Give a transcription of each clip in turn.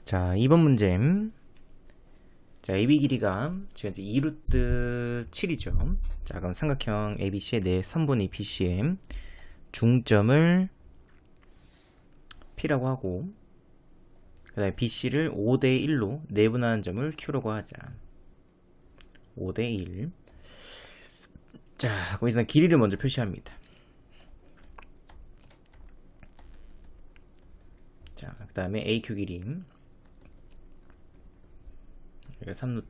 자, 2번 문제. 자, AB 길이가 지금 이제 2루트 7이죠. 자, 그럼 삼각형 ABC의 내 선분 BC의 중점을 P라고 하고, 그 다음에 BC를 5대 1로 내분하는 점을 Q라고 하자. 5대 1. 자, 거기서 길이를 먼저 표시합니다. 자, 그 다음에 AQ 길이. 여기가 3루트.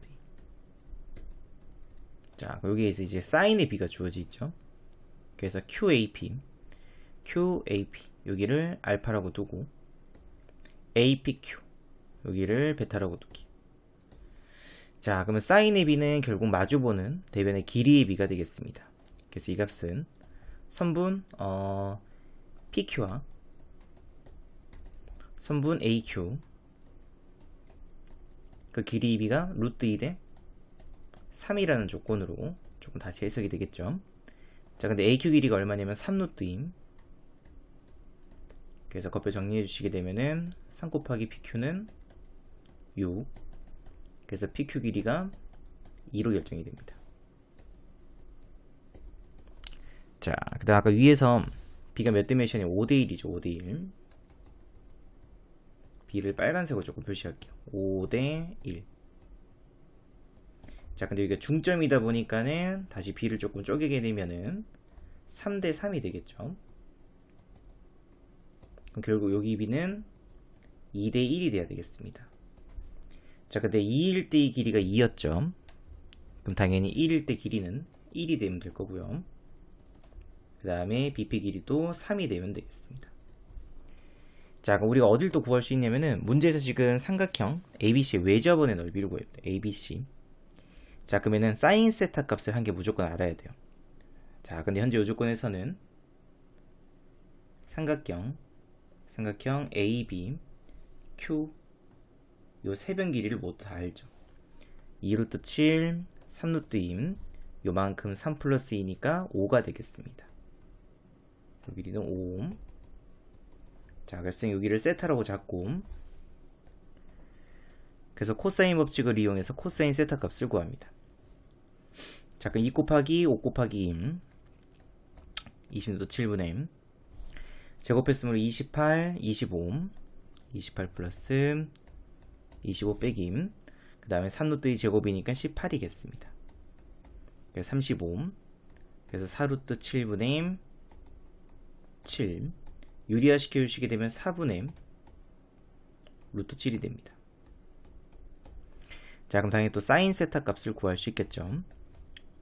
자, 여기에서 이제 사인의 B가 주어져 있죠. 그래서 QAP, 여기를 알파라고 두고, APQ, 여기를 베타라고 두기. 자, 그러면 사인의 B는 결국 마주보는 대변의 길이의 B가 되겠습니다. 그래서 이 값은 선분 PQ와 선분 AQ, 그 길이 B가 루트 2 대 3이라는 조건으로 조금 다시 해석이 되겠죠. 자, 근데 AQ 길이가 얼마냐면 3루트임. 그래서 겉표 정리해 주시게 되면은 3 곱하기 PQ는 6. 그래서 PQ 길이가 2로 결정이 됩니다. 자, 그 다음 아까 위에서 B가 몇 대 몇이냐 5대 1이죠. 5대 1. B를 빨간색으로 조금 표시할게요. 5대 1. 자, 근데 여기가 중점이다 보니까는 다시 B를 조금 쪼개게 되면은 3대 3이 되겠죠. 그럼 결국 여기 B는 2대 1이 돼야 되겠습니다. 자, 근데 2일 때 이 길이가 2였죠. 그럼 당연히 1일 때 길이는 1이 되면 될 거고요. 그 다음에 BP 길이도 3이 되면 되겠습니다. 자, 그럼 우리가 어딜 또 구할 수 있냐면은 문제에서 지금 삼각형 ABC의 외접원의 넓이를 구했다. ABC. 자, 그러면은 사인 세타 값을 한 개 무조건 알아야 돼요. 자, 근데 현재 요 조건에서는 삼각형 AB, Q 요 세 변 길이를 모두 다 알죠. 2루트 7, 3루트 2, 요만큼 3 플러스 2니까 5가 되겠습니다. 요 길이는 5. 자, 그래서 여기를 세타라고 잡고, 그래서 코사인 법칙을 이용해서 코사인 세타 값을 구합니다. 자, 그럼 2 곱하기 5 곱하기 20도 7분의 1. 제곱했으므로 28, 25, 28 플러스 25 빼기, 그 다음에 3루트 2 제곱이니까 18이겠습니다. 그래서 35, 그래서 4루트 7분의 7, 유리화 시켜주시게 되면 4분의 루트 7이 됩니다. 자, 그럼 당연히 또 사인 세타 값을 구할 수 있겠죠.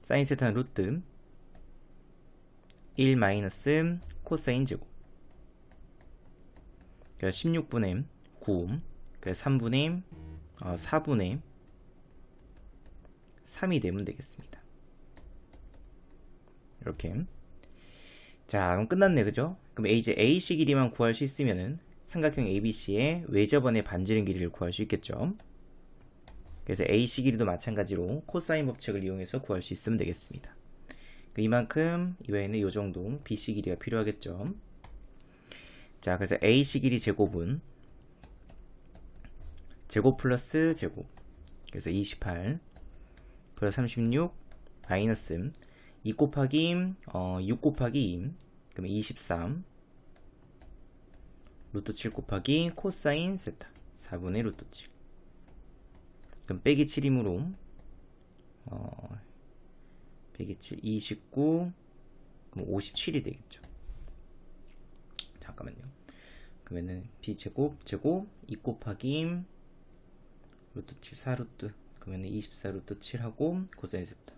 사인 세타는 루트 1 마이너스 코사인 제곱. 그래서 16분의 9, 그래서 4분의 3이 되면 되겠습니다. 이렇게. 자, 그럼 끝났네, 그죠? 그럼 이제 AC 길이만 구할 수 있으면은 삼각형 ABC의 외접원의 반지름 길이를 구할 수 있겠죠. 그래서 AC 길이도 마찬가지로 코사인 법칙을 이용해서 구할 수 있으면 되겠습니다. 이만큼 이외에는 이 정도 BC 길이가 필요하겠죠. 자, 그래서 AC 길이 제곱은 제곱 플러스 제곱, 그래서 28 플러스 36 마이너스 2 곱하기 6 곱하기 2, 그러면 23 루트 7 곱하기 코사인 세타 4분의 루트 7. 그럼 빼기 7이므로 빼기 7 29, 그럼 57이 되겠죠. 잠깐만요. 그러면은 B제곱 제곱 2 곱하기 루트 7 4루트, 그러면은 24 루트 7하고 코사인 세타,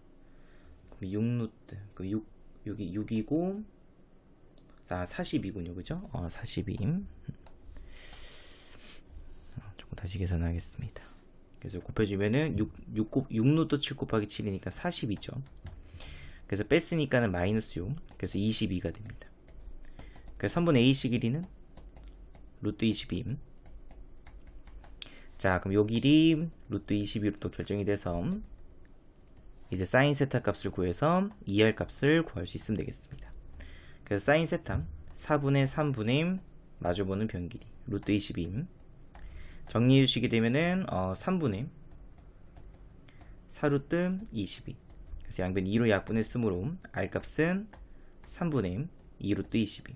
그럼 6루트, 그 6이 6이고 42군요, 그죠? 42. 조금 다시 계산하겠습니다. 그래서 곱해주면은 6루트 7 곱하기 7이니까 42죠. 그래서 뺐으니까는 마이너스 6, 그래서 22가 됩니다. 그래서 3분의 AC 길이는 루트 22. 자, 그럼 요 길이 루트 22로 또 결정이 돼서 이제 사인 세타 값을 구해서 2R 값을 구할 수 있으면 되겠습니다. 그래서 사인 세타 4분의 3분의 마주보는 변 길이 루트 22, 정리해 주시게 되면은 3분의 4루트 22. 그래서 양변 2로 약분했으므로 R값은 3분의 2루트 22.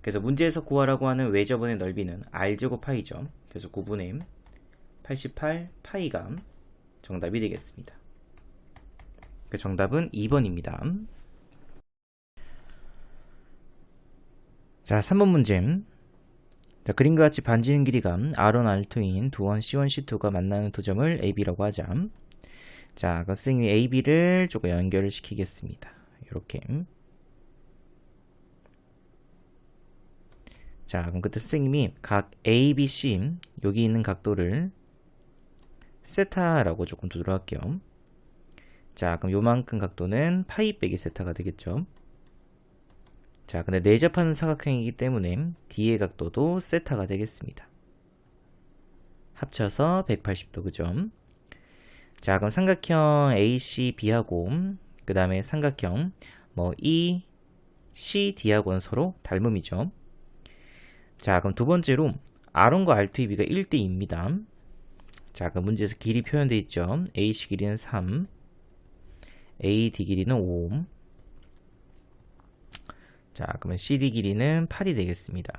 그래서 문제에서 구하라고 하는 외접원의 넓이는 R제곱 파이죠. 그래서 9분의 88 파이가 정답이 되겠습니다. 그 정답은 2번입니다. 자, 3번 문제. 자, 그림과 같이 반지름 길이가 R1, R2인 두원 C1, C2가 만나는 두 점을 AB라고 하자. 자, 그럼 선생님이 AB를 조금 연결을 시키겠습니다. 이렇게. 자, 그럼 그때 선생님이 각 ABC 여기 있는 각도를 세타라고 조금 두도록 할게요. 자, 그럼 요만큼 각도는 파이 빼기 세타가 되겠죠. 자, 근데 내접하는 사각형이기 때문에 D의 각도도 세타가 되겠습니다. 합쳐서 180도, 그죠? 자, 그럼 삼각형 ACB하고 그 다음에 삼각형 ECD하고는 서로 닮음이죠. 자, 그럼 두 번째로 R1과 R2의 비가 1대2입니다. 자, 그럼 문제에서 길이 표현되어 있죠. AC 길이는 3, AD 길이는 5. 자, 그러면 CD 길이는 8이 되겠습니다.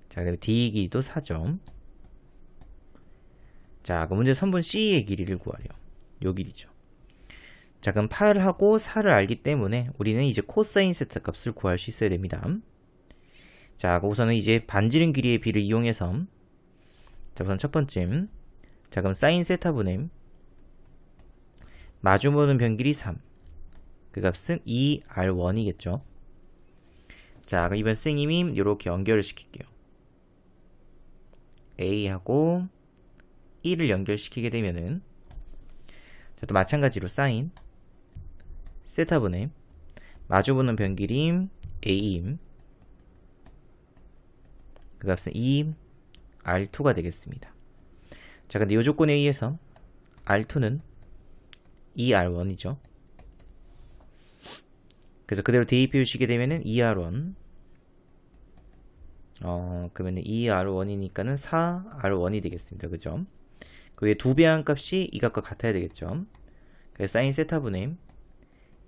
자, 그다음에 D 길이도 4죠. 자, 그럼 문제 선분 C의 길이를 구하려. 요 길이죠. 자, 그럼 8하고 4를 알기 때문에 우리는 이제 코사인 세타 값을 구할 수 있어야 됩니다. 자, 우선은 이제 반지름 길이의 비를 이용해서 자, 우선 첫 번째. 자, 그럼 사인 세타분의 마주보는 변길이 3. 그 값은 2R1이겠죠. 자, 그럼 이번 선생님이 이렇게 연결을 시킬게요. A하고 1을 연결시키게 되면은 자, 또 마찬가지로 사인 세타분의 마주보는 변길이 A 그 값은 2R2가 되겠습니다. 자, 근데 이 조건에 의해서 R2는 2R1이죠. 그래서 그대로 대입해 주시게 되면은 2R1 그러면 2R1이니까는 4R1이 되겠습니다. 그죠? 그 위에 2배 한 값이 이 값과 같아야 되겠죠. 그래서 사인 세타분의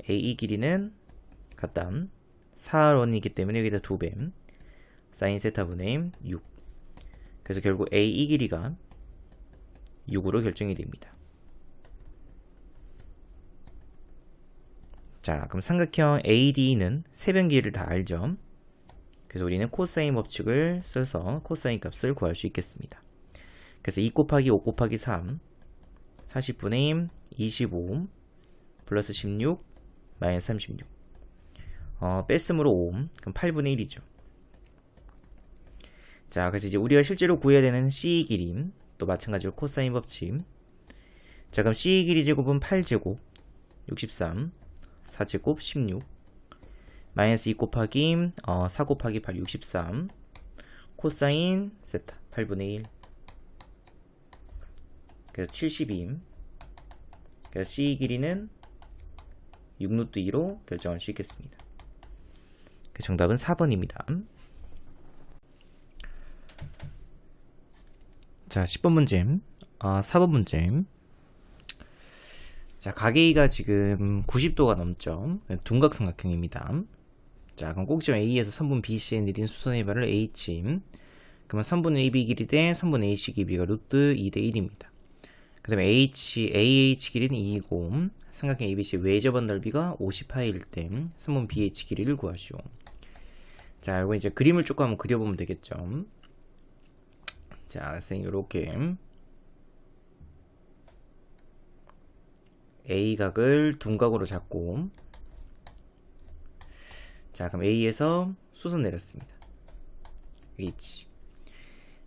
AE 길이는 같다. 4R1이기 때문에 여기다 2배 사인 세타분의 6. 그래서 결국 AE 길이가 6으로 결정이 됩니다. 자, 그럼 삼각형 AD는 세변 길이를 다 알죠? 그래서 우리는 코사인 법칙을 써서 코사인 값을 구할 수 있겠습니다. 그래서 2 곱하기 5 곱하기 3 40분의 25 플러스 16 마이너스 36 뺐으므로 5 그럼 8분의 1이죠. 자, 그래서 이제 우리가 실제로 구해야 되는 C 길이 또 마찬가지로 코사인 법칙. 자, 그럼 C 길이 제곱은 8제곱 63 4제곱 16 마이너스 2 곱하기 4 곱하기 8 63 코사인 세타 8분의 1 그래서 72. 그래서 C 길이는 6루트 2로 결정할 수 있겠습니다. 그 정답은 4번입니다. 자, 10번 문제. 4번 문제. 자, 가계이가 지금 90도가 넘죠. 둔각삼각형입니다. 자, 그럼 꼭지점 A에서 선분 BC에 내린 수선의 발을 H. 그러면 선분 AB 길이 대 선분 AC 길이가 루트 2대 1입니다. 그 다음에 AH 길이는 2이고 삼각형 ABC 외접원 넓이가 50파일 때 선분 BH 길이를 구하시오. 자, 이거 이제 그림을 조금 한번 그려보면 되겠죠. 자, 선생님 요렇게 A각을 둔각으로 잡고 자, 그럼 A에서 수선 내렸습니다. H.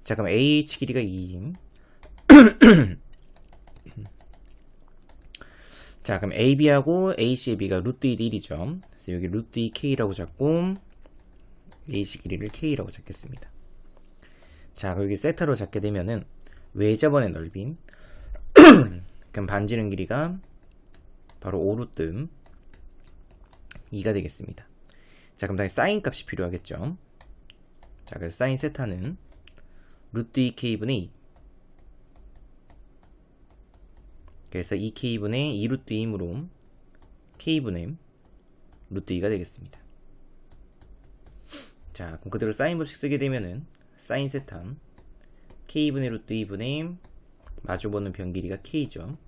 자, 그럼 AH 길이가 2. 자, 그럼 AB하고 AC의 B가 루트 2대 1이죠. 그래서 여기 루트 2K라고 잡고 AC 길이를 K라고 잡겠습니다. 자, 여기 세타로 잡게 되면은 외접원의 넓이 그럼 반지름 길이가 바로 5루트 2가 되겠습니다. 자, 그럼 다시 사인 값이 필요하겠죠. 자, 그래서 사인 세타는 루트 2k분의 2. 그래서 2k분의 2루트 2이므로 k분의 루트 2가 되겠습니다. 자, 그럼 그대로 사인 법칙 쓰게 되면은 사인 세타 k분의 루트 2분의 마주보는 변 길이가 k죠.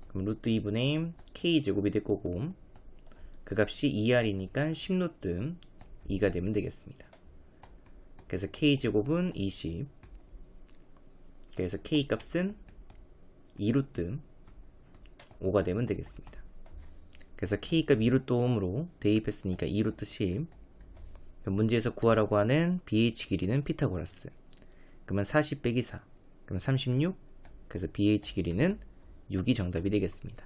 그럼 루트 2분의 k제곱이 될 거고 그 값이 2r이니까 10루트 2가 되면 되겠습니다. 그래서 k제곱은 20. 그래서 k값은 2루트 5가 되면 되겠습니다. 그래서 k값 2루트 5으로 대입했으니까 2루트 10. 문제에서 구하라고 하는 BH 길이는 피타고라스. 그러면 40 빼기 4. 그럼 36. 그래서 BH 길이는 6이 정답이 되겠습니다.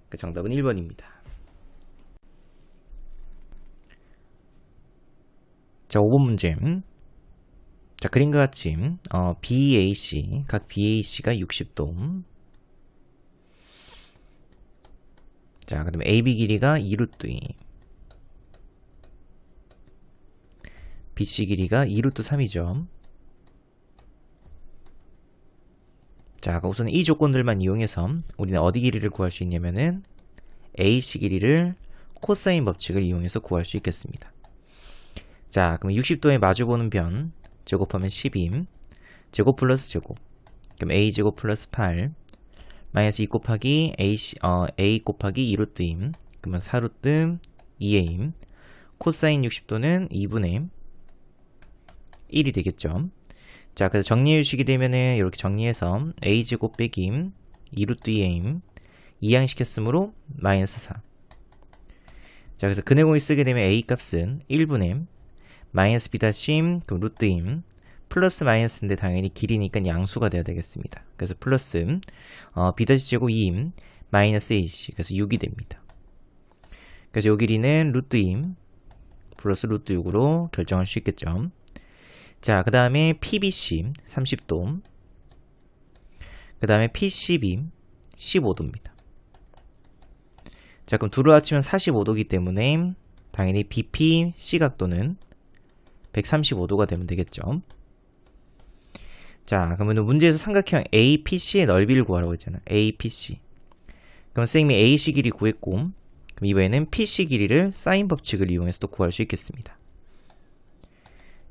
그 정답은 1번입니다. 자, 5번 문제. 자, 그림과 같이 BAC, 각 BAC가 60도. 자, 그 다음에 AB 길이가 2루트 2. BC 길이가 2루트 3이죠. 자, 우선 이 조건들만 이용해서 우리는 어디 길이를 구할 수 있냐면은 AC 길이를 코사인 법칙을 이용해서 구할 수 있겠습니다. 자, 그럼 60도에 마주보는 변 제곱하면 12. 제곱 플러스 제곱. 그럼 A제곱 플러스 8. 마이너스 2 곱하기 A 곱하기 2루트 2. 그러면 4루트 2A. 코사인 60도는 2분의 1이 되겠죠. 자, 그래서 정리해 주시게 되면은 이렇게 정리해서 A제곱 빼기 2루트 2A. 이항시켰으므로 마이너스 4. 자, 그래서 근해공이 쓰게 되면 A 값은 1분의 마이너스 B 다심, 그럼 루트 2 플러스 마이너스인데 당연히 길이니까 양수가 돼야 되겠습니다. 그래서 플러스 B 다시 제곱 2 마이너스 AC, 그래서 6이 됩니다. 그래서 요 길이는 루트 2 플러스 루트 6으로 결정할 수 있겠죠. 자, 그 다음에 PBC 30도, 그 다음에 PCB 15도입니다. 자, 그럼 둘을 합치면 45도이기 때문에 당연히 BPC 각도는 135도가 되면 되겠죠. 자, 그러면 문제에서 삼각형 APC의 넓이를 구하라고 했잖아요. APC. 그럼 선생님이 AC 길이 구했고, 그럼 이번에는 PC 길이를 사인 법칙을 이용해서 또 구할 수 있겠습니다.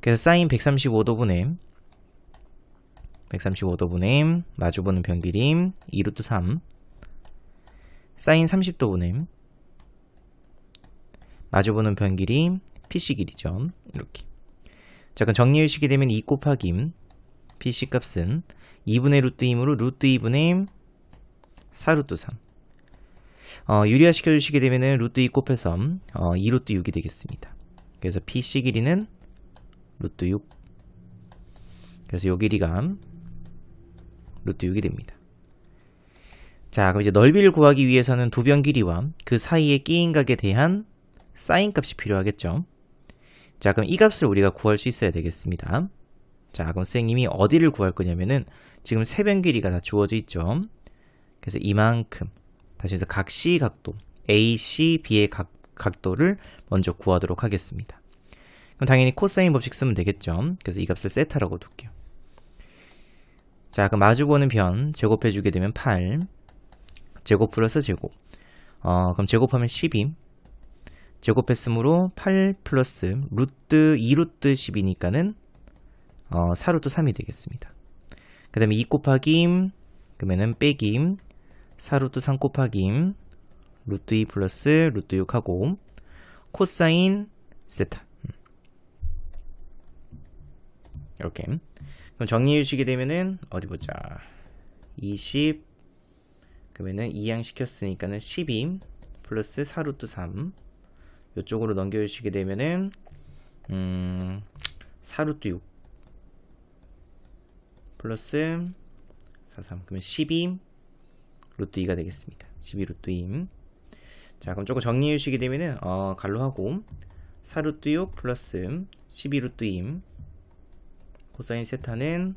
그래서 사인 135도분의 마주보는 변 길이 2루트 3. 사인 30도분의 마주보는 변 길이 PC 길이죠. 이렇게. 자, 그럼 정리해 주시게 되면 2 곱하기 PC 값은 2분의 루트 2이므로 루트 2분의 4루트 3. 유리화 시켜주시게 되면은 루트 2 곱해서 2루트 6이 되겠습니다. 그래서 PC 길이는 루트 6. 그래서 요 길이가 루트 6이 됩니다. 자, 그럼 이제 넓이를 구하기 위해서는 두 변 길이와 그 사이의 끼인 각에 대한 사인 값이 필요하겠죠. 자, 그럼 이 값을 우리가 구할 수 있어야 되겠습니다. 자, 그럼 선생님이 어디를 구할 거냐면은 지금 세 변 길이가 다 주어져 있죠. 그래서 이만큼 다시 해서 각 C 각도 AC, B의 각도를 먼저 구하도록 하겠습니다. 그럼 당연히 코사인 법칙 쓰면 되겠죠. 그래서 이 값을 세타라고 둘게요. 자, 그럼 마주보는 변 제곱해 주게 되면 8 제곱 플러스 제곱. 그럼 제곱하면 12 제곱했으므로 8 플러스 루트 2루트 10이니까는 4루트 3이 되겠습니다. 그 다음에 2 곱하기 그러면은 빼기 4루트 3 곱하기 루트 2 플러스 루트 6하고 코사인 세타. 이렇게. 그럼 정리해 주시게 되면은 어디 보자. 20 그러면은 2양 시켰으니까는 12 플러스 4루트 3. 이쪽으로 넘겨주시게 되면은 4루트 6 플러스 43. 그러면 12 루트 2가 되겠습니다. 12 루트 2. 자, 그럼 조금 정리해 주시게 되면은 갈로하고 4루트 6 플러스 12 루트 2 코사인 세타는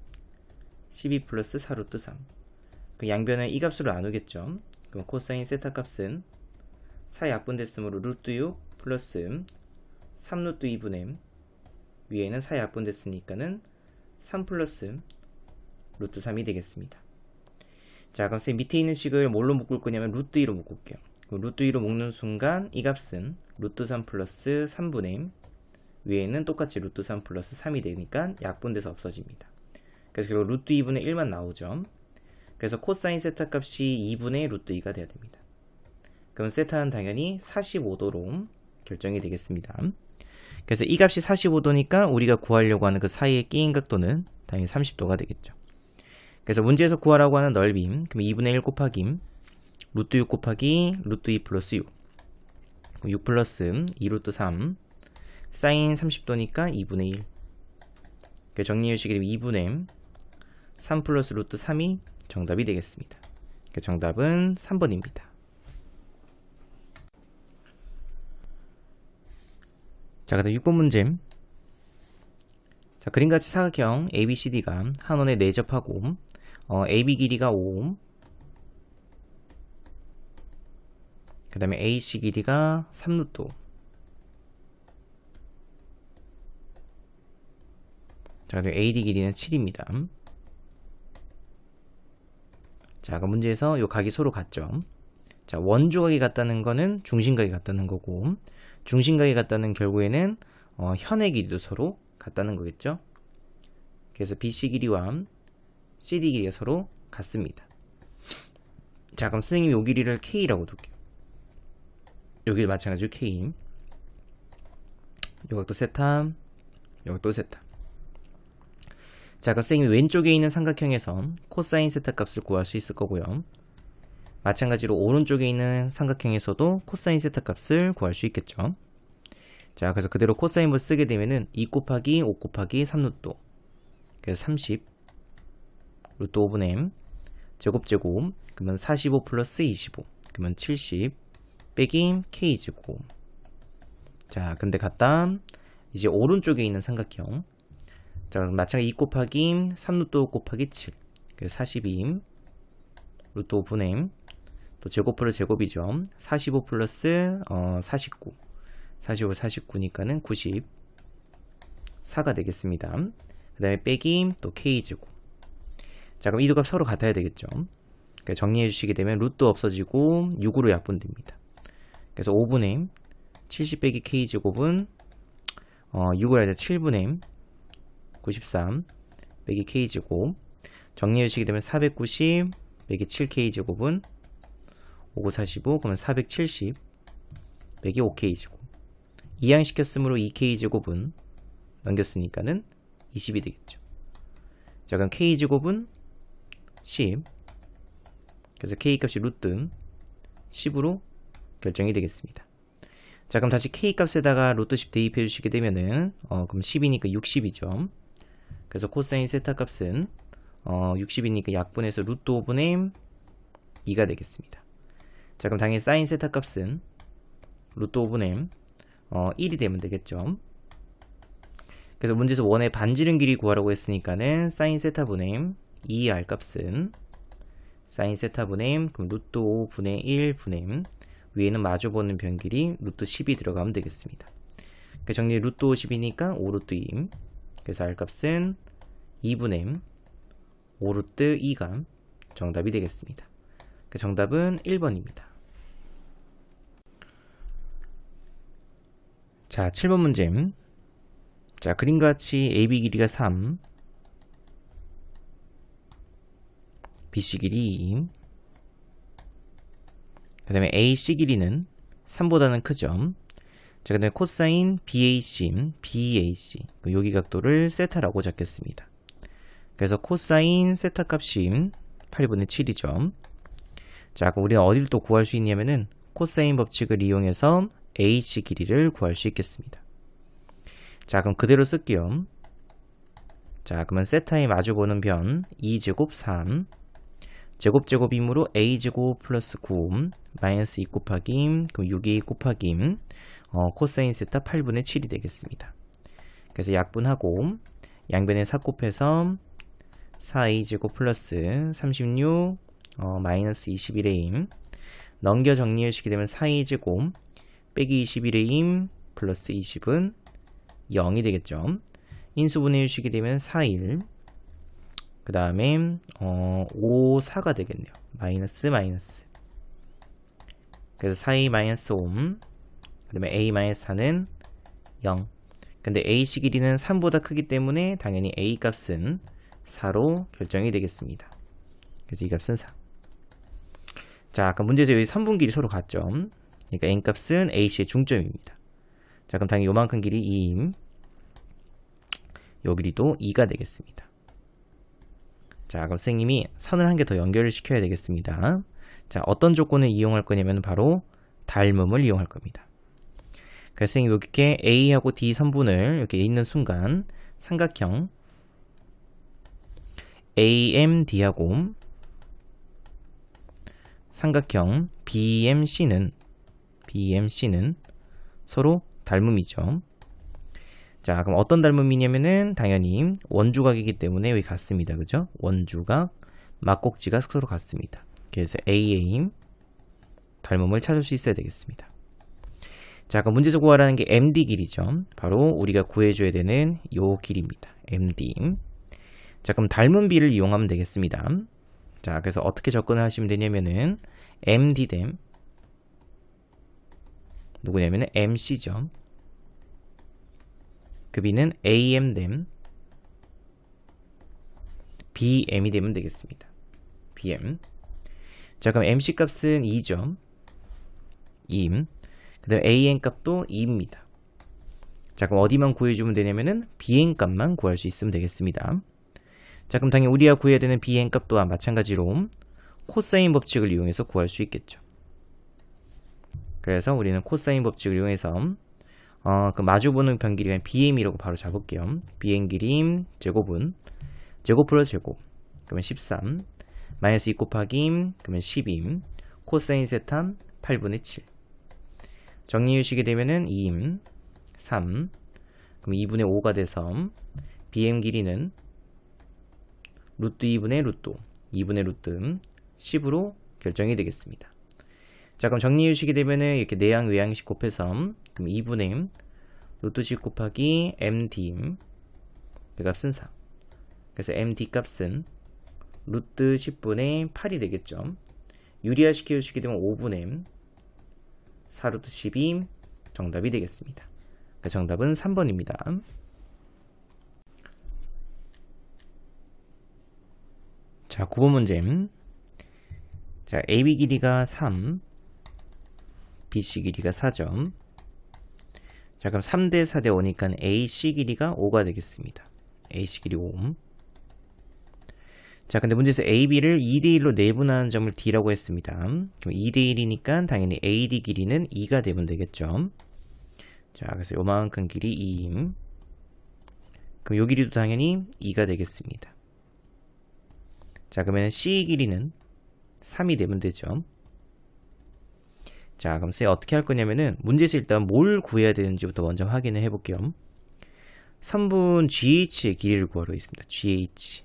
12 플러스 4루트 3. 그 양변은 이 값으로 나누겠죠. 그럼 코사인 세타 값은 4 약분됐으므로 루트 6 플러스 3루트 2분의 위에는 4 약분됐으니까는 3 플러스 루트 3이 되겠습니다. 자, 그럼 쌤 밑에 있는 식을 뭘로 묶을 거냐면 루트 2로 묶을게요. 루트 2로 묶는 순간 이 값은 루트 3 플러스 3분의 위에는 똑같이 루트 3 플러스 3이 되니까 약분돼서 없어집니다. 그래서 결국 루트 2분의 1만 나오죠. 그래서 코사인 세타 값이 2분의 루트 2가 돼야 됩니다. 그럼 세타는 당연히 45도로 결정이 되겠습니다. 그래서 이 값이 45도니까 우리가 구하려고 하는 그 사이에 끼인 각도는 당연히 30도가 되겠죠. 그래서 문제에서 구하라고 하는 넓이, 그럼 2분의 1 곱하기 루트 6 곱하기 루트 2 플러스 6, 6 플러스 2 루트 3, 사인 30도니까 2분의 1. 그래서 정리해주시게 되면 2분의 3 플러스 루트 3이 정답이 되겠습니다. 그래서 정답은 3번입니다. 자, 그다음 6번 문제. 자, 그림같이 사각형 ABCD가 한 원에 내접하고 AB 길이가 5, 그 다음에 AC 길이가 3루트. 자, 그리고 AD 길이는 7입니다. 자, 그 문제에서 요 각이 서로 같죠. 자, 원주각이 같다는 거는 중심각이 같다는 거고, 중심각이 같다는 결국에는 현의 길이도 서로 같다는 거겠죠. 그래서 BC 길이와 CD 길이가 서로 같습니다. 자, 그럼 선생님이 요 길이를 K라고 둘게요. 여기도 마찬가지로 K. 요 각도 세타, 요 각도 세타. 자, 그럼 선생님이 왼쪽에 있는 삼각형에서 코사인 세타 값을 구할 수 있을 거고요. 마찬가지로 오른쪽에 있는 삼각형에서도 코사인 세타 값을 구할 수 있겠죠. 자, 그래서 그대로 코사인을 쓰게 되면은 2 곱하기 5 곱하기 3루트. 그래서 30 루트 5분의 m 제곱 그러면 45 플러스 25 그러면 70 빼기 k제곱. 자, 근데 갖다 이제 오른쪽에 있는 삼각형. 자, 그럼 마찬가지 2 곱하기 3루트 5 곱하기 7 그래서 42 루트 5분의 m 또 제곱 플러스 제곱이죠. 45 플러스 49 45 49니까는 94가 되겠습니다. 그 다음에 빼기 또 k제곱. 자, 그럼 이 두 값 서로 같아야 되겠죠. 그러니까 정리해 주시게 되면 루트 없어지고 6으로 약분됩니다. 그래서 5분의 70 빼기 k제곱은 6을 할 때 7분의 93 빼기 k제곱. 정리해 주시게 되면 490 빼기 7k제곱은 5945 그러면 470 빼기 5k제곱. 이항시켰으므로 2k제곱은 넘겼으니까는 20이 되겠죠. 자, 그럼 k제곱은 10. 그래서 k값이 루트 10으로 결정이 되겠습니다. 자, 그럼 다시 k값에다가 루트 10 대입해 주시게 되면은 그럼 10이니까 60이죠. 그래서 코사인 세타 값은 60이니까 약분해서 루트 5분의 2가 되겠습니다. 자, 그럼 당연히 사인 세타 값은 루트 5분의 1이 되면 되겠죠. 그래서 문제에서 원의 반지름 길이 구하라고 했으니까는 사인 세타분의 2R 값은 사인 세타분의 그럼 루트 5분의 1분의 위에는 마주보는 변길이 루트 10이 들어가면 되겠습니다. 그래서 정리 루트 50이니까 5루트 2. 그래서 R 값은 2분의 5루트 2가 정답이 되겠습니다. 그 정답은 1번입니다. 자, 7번 문제. 자, 그림같이 AB 길이가 3, BC 길이 2, 그 다음에 AC 길이는 3보다는 크죠. 자, 그 다음에 코사인 BAC, BAC, 여기 각도를 세타라고 잡겠습니다. 그래서 코사인 세타 값이 8분의 7이죠. 자, 그럼 우리는 어디를 또 구할 수 있냐면은 코사인 법칙을 이용해서 AC 길이를 구할 수 있겠습니다. 자, 그럼 그대로 쓸게요. 자, 그러면 세타에 마주보는 변 2제곱 3 제곱이므로 a제곱 플러스 9 마이너스 2 곱하기 그럼 6a 곱하기 코사인 세타 8분의 7이 되겠습니다. 그래서 약분하고 양변에 4 곱해서 4a제곱 플러스 36 마이너스 21a 넘겨 정리해 주시게 되면 4a제곱 빼기 21a 플러스 20은 0이 되겠죠. 인수분해 주시게 되면 4, 1 그 다음에 5, 4가 되겠네요. 마이너스. 그래서 4a 마이너스 5, 그 다음에 a 마이너스 4는 0. 근데 AC 길이는 3보다 크기 때문에 당연히 A 값은 4로 결정이 되겠습니다. 그래서 이 값은 4. 자, 아까 문제에서 여기 3분 길이 서로 같죠? 그러니까 N 값은 AC의 중점입니다. 자, 그럼 당연히 요만큼 길이 2임. 요 길이도 2가 되겠습니다. 자, 그럼 선생님이 선을 한 개 더 연결을 시켜야 되겠습니다. 자, 어떤 조건을 이용할 거냐면 바로 닮음을 이용할 겁니다. 그래서 선생님이 이렇게 A하고 D 선분을 이렇게 있는 순간 삼각형 AMD하고 삼각형 BMC는 서로 닮음이죠. 자, 그럼 어떤 닮음이냐면은 당연히 원주각이기 때문에 여기 같습니다. 그죠? 원주각, 막곡지가 서로 같습니다. 그래서 AA 닮음을 찾을 수 있어야 되겠습니다. 자, 그럼 문제에서 구하라는 게 MD 길이죠. 바로 우리가 구해줘야 되는 요 길이입니다. MD. 자, 그럼 닮은 비를 이용하면 되겠습니다. 자, 그래서 어떻게 접근을 하시면 되냐면은 MD 댐 누구냐면은 MC죠. 그 B는 AM 댐 BM이 되면 되겠습니다. BM. 자, 그럼 MC 값은 2죠. 2임. 그 다음에 AN 값도 2입니다. 자, 그럼 어디만 구해주면 되냐면은 BN 값만 구할 수 있으면 되겠습니다. 자, 그럼 당연히 우리가 구해야 되는 BN 값 또한 마찬가지로 코사인 법칙을 이용해서 구할 수 있겠죠. 그래서 우리는 코사인 법칙을 이용해서 그 마주보는 변 길이가 BM이라고 바로 잡을게요. BM 길이 제곱은 제곱 플러스 제곱 그러면 13 마이너스 2 곱하기 그러면 12 코사인 세탄 8분의 7 정리해주시게 되면은 2임 3 그럼 2분의 5가 돼서 BM 길이는 루트 2분의 루트 2분의 루트 10으로 결정이 되겠습니다. 자, 그럼 정리해주시게 되면은 이렇게 내양 외양식 곱해서 그럼 2분의 루트 10 곱하기 MD 그 값은 4. 그래서 MD 값은 루트 10분의 8이 되겠죠. 유리화 시켜주시게 되면 5분의 4 루트 10이 정답이 되겠습니다. 그 정답은 3번입니다. 자, 9번 문제. 자, AB 길이가 3, BC 길이가 4점. 자, 그럼 3대 4대 5니까 AC 길이가 5가 되겠습니다. AC 길이 5. 자, 근데 문제에서 AB를 2대1로 내분하는 점을 D라고 했습니다. 그럼 2대1이니까 당연히 AD 길이는 2가 되면 되겠죠. 자, 그래서 요만큼 길이 2임. 그럼 요 길이도 당연히 2가 되겠습니다. 자, 그러면 C 길이는 3이 되면 되죠. 자, 그럼 쌤 어떻게 할 거냐면은 문제에서 일단 뭘 구해야 되는지부터 먼저 확인을 해볼게요. 3분 GH의 길이를 구하러 있습니다. GH.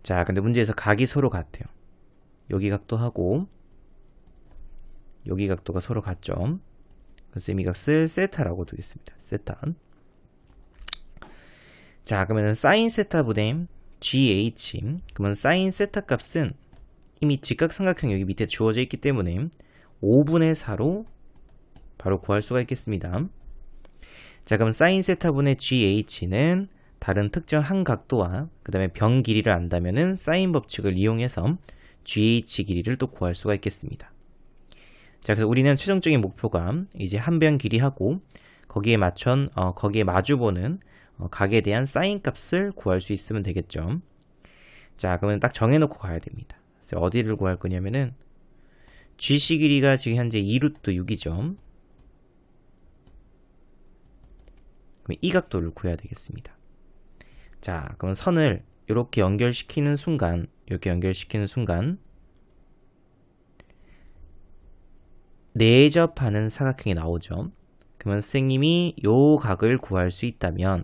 자, 근데 문제에서 각이 서로 같아요. 여기 각도 하고 여기 각도가 서로 같죠. 그래서 이 값을 세타라고 두겠습니다. 세타. 자, 그러면 사인 세타분의 GH. 그러면 사인 세타 값은 이미 직각삼각형 여기 밑에 주어져 있기 때문에 5분의 4로 바로 구할 수가 있겠습니다. 자, 그럼 사인 세타분의 GH는 다른 특정 한 각도와 그 다음에 변 길이를 안다면은 사인 법칙을 이용해서 GH 길이를 또 구할 수가 있겠습니다. 자, 그래서 우리는 최종적인 목표가 이제 한 변 길이하고 거기에 거기에 마주보는 각에 대한 사인 값을 구할 수 있으면 되겠죠. 자, 그러면 딱 정해놓고 가야 됩니다. 그래서 어디를 구할 거냐면은 GC 길이가 지금 현재 2루트 6이죠. 그럼 이 각도를 구해야 되겠습니다. 자, 그럼 선을 이렇게 연결시키는 순간 내접하는 사각형이 나오죠. 그러면 선생님이 요 각을 구할 수 있다면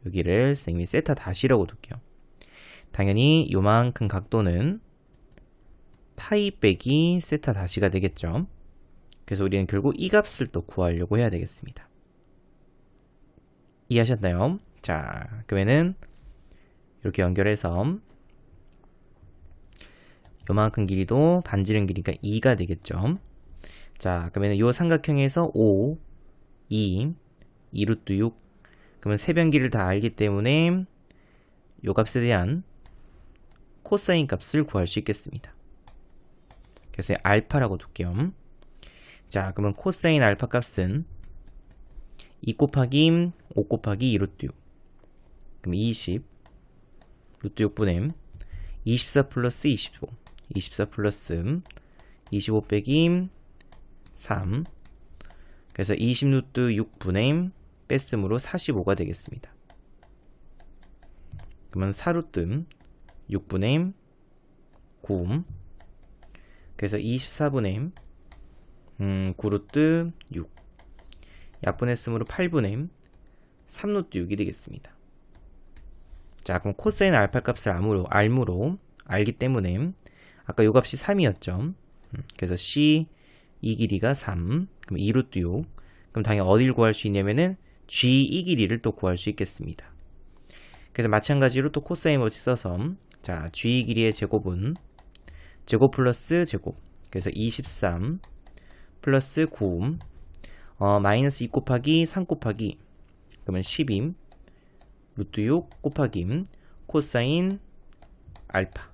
여기를 선생님이 세타 다시라고 둘게요. 당연히 요만큼 각도는 파이 빼기 세타 다시가 되겠죠. 그래서 우리는 결국 이 값을 또 구하려고 해야 되겠습니다. 이해하셨나요? 자, 그러면은 이렇게 연결해서 요만큼 길이도 반지름 길이가 2가 되겠죠. 자, 그러면 요 삼각형에서 5, 2, 2루트 6. 그러면 세변기를 다 알기 때문에 요 값에 대한 코사인 값을 구할 수 있겠습니다. 그래서 알파라고 둘게요. 자, 그러면 코사인 알파 값은 2 곱하기 5 곱하기 2루트 6. 그럼 20 루트 6분의 24 플러스 25. 24 플러스 25 빼기 3. 그래서 20 루트 6분의 뺐음으로 45가 되겠습니다. 그러면 4 루트 6분의 9. 그래서 24분의 9 루트 6. 약분했으므로 8분의 3 루트 6이 되겠습니다. 자, 그럼 코사인 알파 값을 알므로 알기 때문에 아까 요 값이 3이었죠. 그래서 C 이 길이가 3. 그럼 2 루트 6. 그럼 당연히 어디를 구할 수 있냐면은 G 이 길이를 또 구할 수 있겠습니다. 그래서 마찬가지로 또 코사인 법칙 써서 자, G 길이의 제곱은 제곱 플러스 제곱. 그래서 23 플러스 9 마이너스 2 곱하기 3 곱하기 그러면 12 루트 6 곱하기 코사인 알파.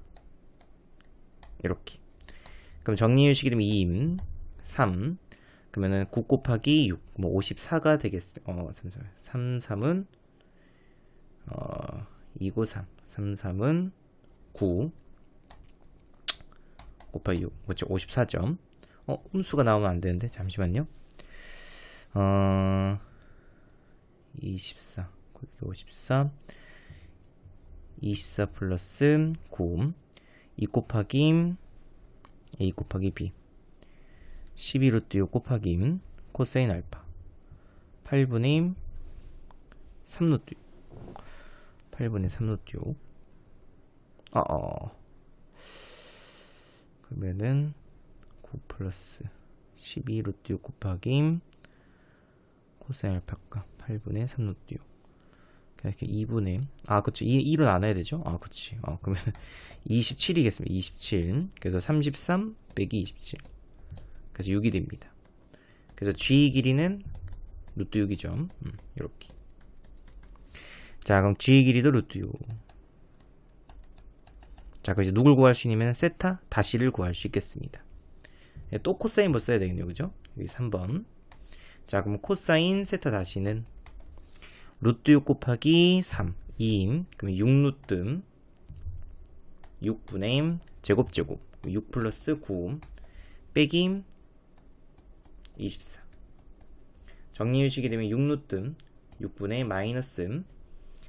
이렇게. 그럼 정리유식이 되면 2, 3. 그러면은 9 곱하기 6, 뭐 54가 되겠어요. 잠시만요. 3, 3은 2고 3. 3, 3은 9 곱하기 6. 그렇죠. 54점. 음수가 나오면 안 되는데. 잠시만요. 24. 54. 24 플러스 9. 2 곱하기 A 곱하기 B 12 루트 6 곱하기 코사인 알파 8분의 3 루트 6 8분의 3 루트 6 그러면은 9 플러스 12 루트 6 곱하기 코사인 알파가 8분의 3 루트 6 이렇게 2분의 그쵸 2로 나눠야 되죠. 그치. 그러면 27이겠습니다. 27. 그래서 33 빼기 27. 그래서 6이 됩니다. 그래서 G 길이는 루트 6이죠. 이렇게. 자, 그럼 G 길이도 루트 6. 자, 그럼 이제 누굴 구할 수 있냐면 세타 다시를 구할 수 있겠습니다. 또 코사인 뭐 써야 되겠네요. 그죠? 여기 3번. 자, 그럼 코사인 세타 다시는 루트 6 곱하기 3 2임. 그러면 6 루트 6분의 제곱 6 플러스 9 빼기 24. 정리유식이 되면 6 루트 6분의 마이너스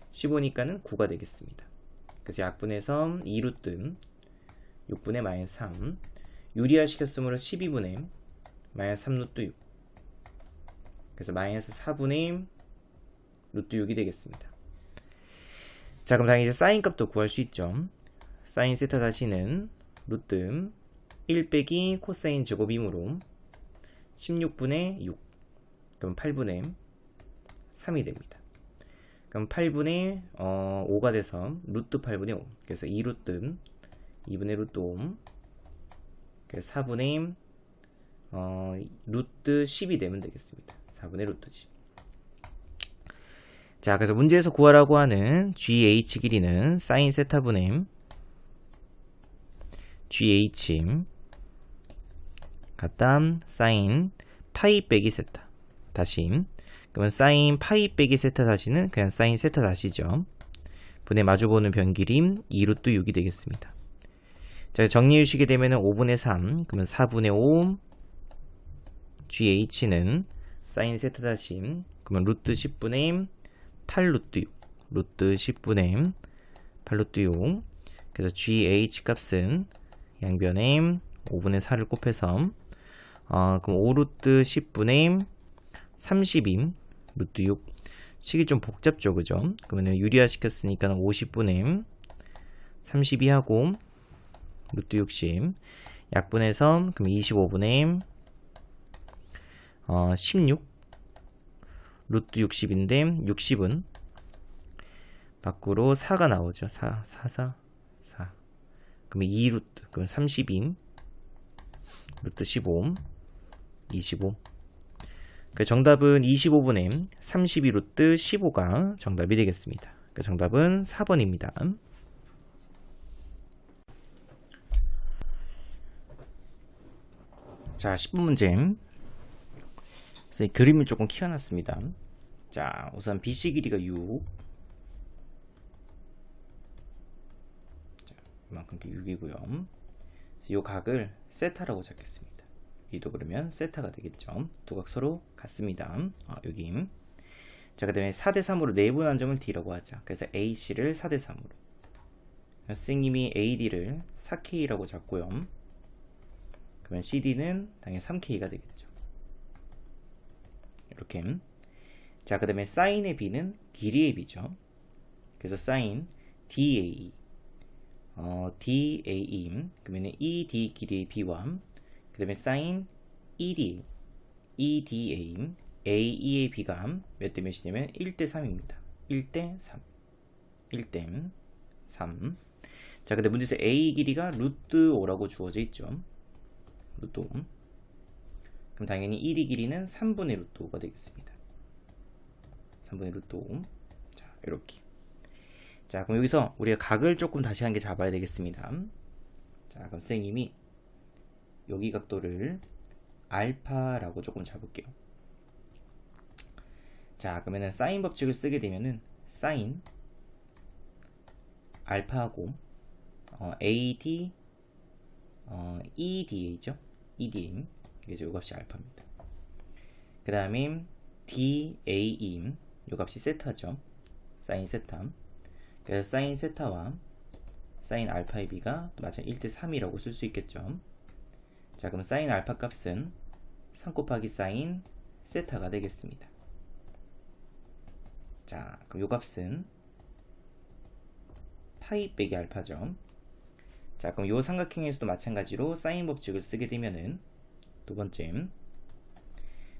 15니까는 9가 되겠습니다. 그래서 약분해서 2 루트 6분의 마이너스 3 유리화 시켰으므로 12분의 마이너스 3 루트 6. 그래서 마이너스 4분의 루트 6이 되겠습니다. 자, 그럼 당연히 이제 사인 값도 구할 수 있죠. 사인 세타 다시는 루트 1 빼기 코사인 제곱이므로 16분의 6. 그럼 8분의 3이 됩니다. 그럼 8분의 5가 돼서 루트 8분의 5. 그래서 2 루트 2분의 루트 5. 그래서 4분의 루트 10이 되면 되겠습니다. 4분의 루트 10. 자, 그래서 문제에서 구하라고 하는 GH 길이는 사인 세타분의 GH 같다 사인 파이 빼기 세타 다시. 그러면 사인 파이 빼기 세타 다시는 그냥 사인 세타 다시죠. 분의 마주보는 변길이 2루트 6이 되겠습니다. 자, 정리해주시게 되면 5분의 3 그러면 4분의 5 GH는 사인 세타 다시 그러면 루트 10분의 8 루트 6 루트 10분의 8 루트 6. 그래서 GH 값은 양변에 5분의 4를 곱해서 그럼 5 루트 10분의 32 루트 6. 식이 좀 복잡죠, 그죠? 그러면 유리화 시켰으니까 50분의 32하고 루트 60 약분해서 그럼 25분의 16 루트 60인데 60은 밖으로 4가 나오죠. 4. 그러면 2 루트, 그럼 32 루트 15, 25. 그 정답은 25분의 32 루트 15가 정답이 되겠습니다. 그 정답은 4번입니다. 자, 10번 문제. 그래서 이 그림을 조금 키워놨습니다. 자, 우선 BC 길이가 6. 자, 이만큼 6이고요. 이 각을 세타라고 잡겠습니다. 여기도 그러면 세타가 되겠죠. 두 각 서로 같습니다. 여기. 자, 그 다음에 4대3으로 내분한 점을 D라고 하자. 그래서 AC를 4대3으로. 선생님이 AD를 4K라고 잡고요. 그러면 CD는 당연히 3K가 되겠죠. 이렇게. 자, 그 다음에 사인의 B는 길이의 B죠. 그래서 사인 DAE. DAE. 그러면 ED 길이의 B와 그 다음에 사인 ED. EDA. AE의 B가 몇 대 몇이냐면 1대 3입니다. 1대 3. 1대 3. 자, 근데 문제에서 A 길이가 루트 5라고 주어져 있죠. 루트 5. 그럼 당연히 1의 길이는 3분의 루트 5가 되겠습니다. 3분의 루트 5. 자, 이렇게. 자, 그럼 여기서 우리가 각을 조금 다시 한 개 잡아야 되겠습니다. 자, 그럼 선생님이 여기 각도를 알파라고 조금 잡을게요. 자, 그러면은 사인 법칙을 쓰게 되면은 사인 알파하고 AD EDA죠. EDA. 그래서 요 값이 알파입니다. 그 다음에 DAE 요 값이 세타죠. 사인 세타. 그래서 사인 세타와 사인 알파의 B가 또 마찬가지 1대 3이라고 쓸 수 있겠죠. 자, 그럼 사인 알파 값은 3 곱하기 사인 세타가 되겠습니다. 자, 그럼 요 값은 파이 빼기 알파죠. 자, 그럼 요 삼각형에서도 마찬가지로 사인 법칙을 쓰게 되면은 두 번째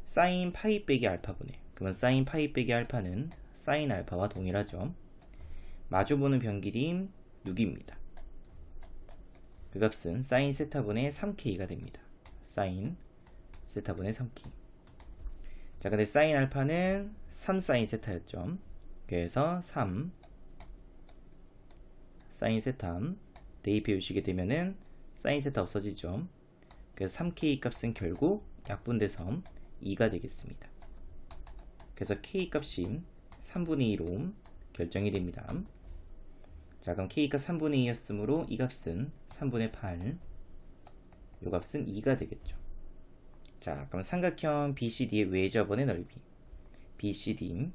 사인 파이 빼기 알파분의, 그러면 사인 파이 빼기 알파는 사인 알파와 동일하죠. 마주보는 변길이 6입니다. 그 값은 사인 세타분의 3K가 됩니다. 사인 세타분의 3K. 자, 근데 사인 알파는 3 사인 세타였죠. 그래서 3 사인 세타 대입해 주시게 되면은 사인 세타 없어지죠. 그래서 3K 값은 결국 약분돼서 2가 되겠습니다. 그래서 K 값이 3분의 2로 결정이 됩니다. 자, 그럼 K가 3분의 2였으므로 이 값은 3분의 8, 요 값은 2가 되겠죠. 자, 그럼 삼각형 BCD의 외접원의 넓이 BCD,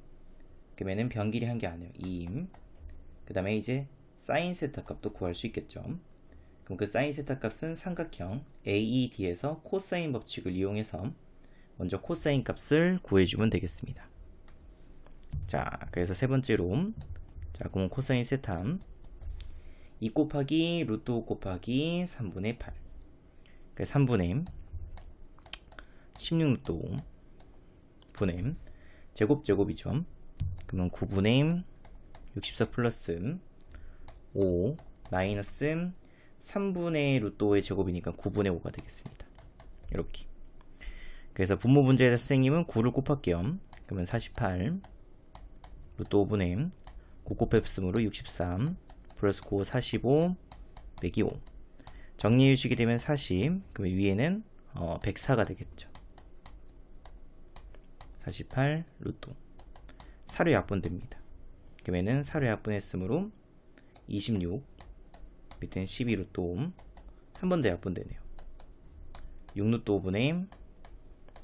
그러면은 변길이 한 게 아니에요. 2임. 그 다음에 이제 사인 세타 값도 구할 수 있겠죠. 그럼 그 사인 세타 값은 삼각형 AED에서 코사인 법칙을 이용해서 먼저 코사인 값을 구해주면 되겠습니다. 자, 그래서 세 번째로, 자, 그럼 코사인 세타 2 곱하기 루트 5 곱하기 3분의 8. 그래서 3분의 16 루트 5 분의 제곱이죠. 그러면 9분의 64 플러스 5 마이너스 3분의 루트 5의 제곱이니까 9분의 5가 되겠습니다. 이렇게. 그래서 분모 문제에서 선생님은 9를 곱할게요. 그러면 48 루트 5분의 9 곱했으므로 63 플러스 9 45 빼기 5. 정리해 주시게 되면 40. 그러면 위에는 104가 되겠죠. 48 루트 5. 사료 약분됩니다. 그러면은 사료 약분했으므로 26 밑에는 12 루트 5. 한 번 더 약분되네요. 6 루트 5분의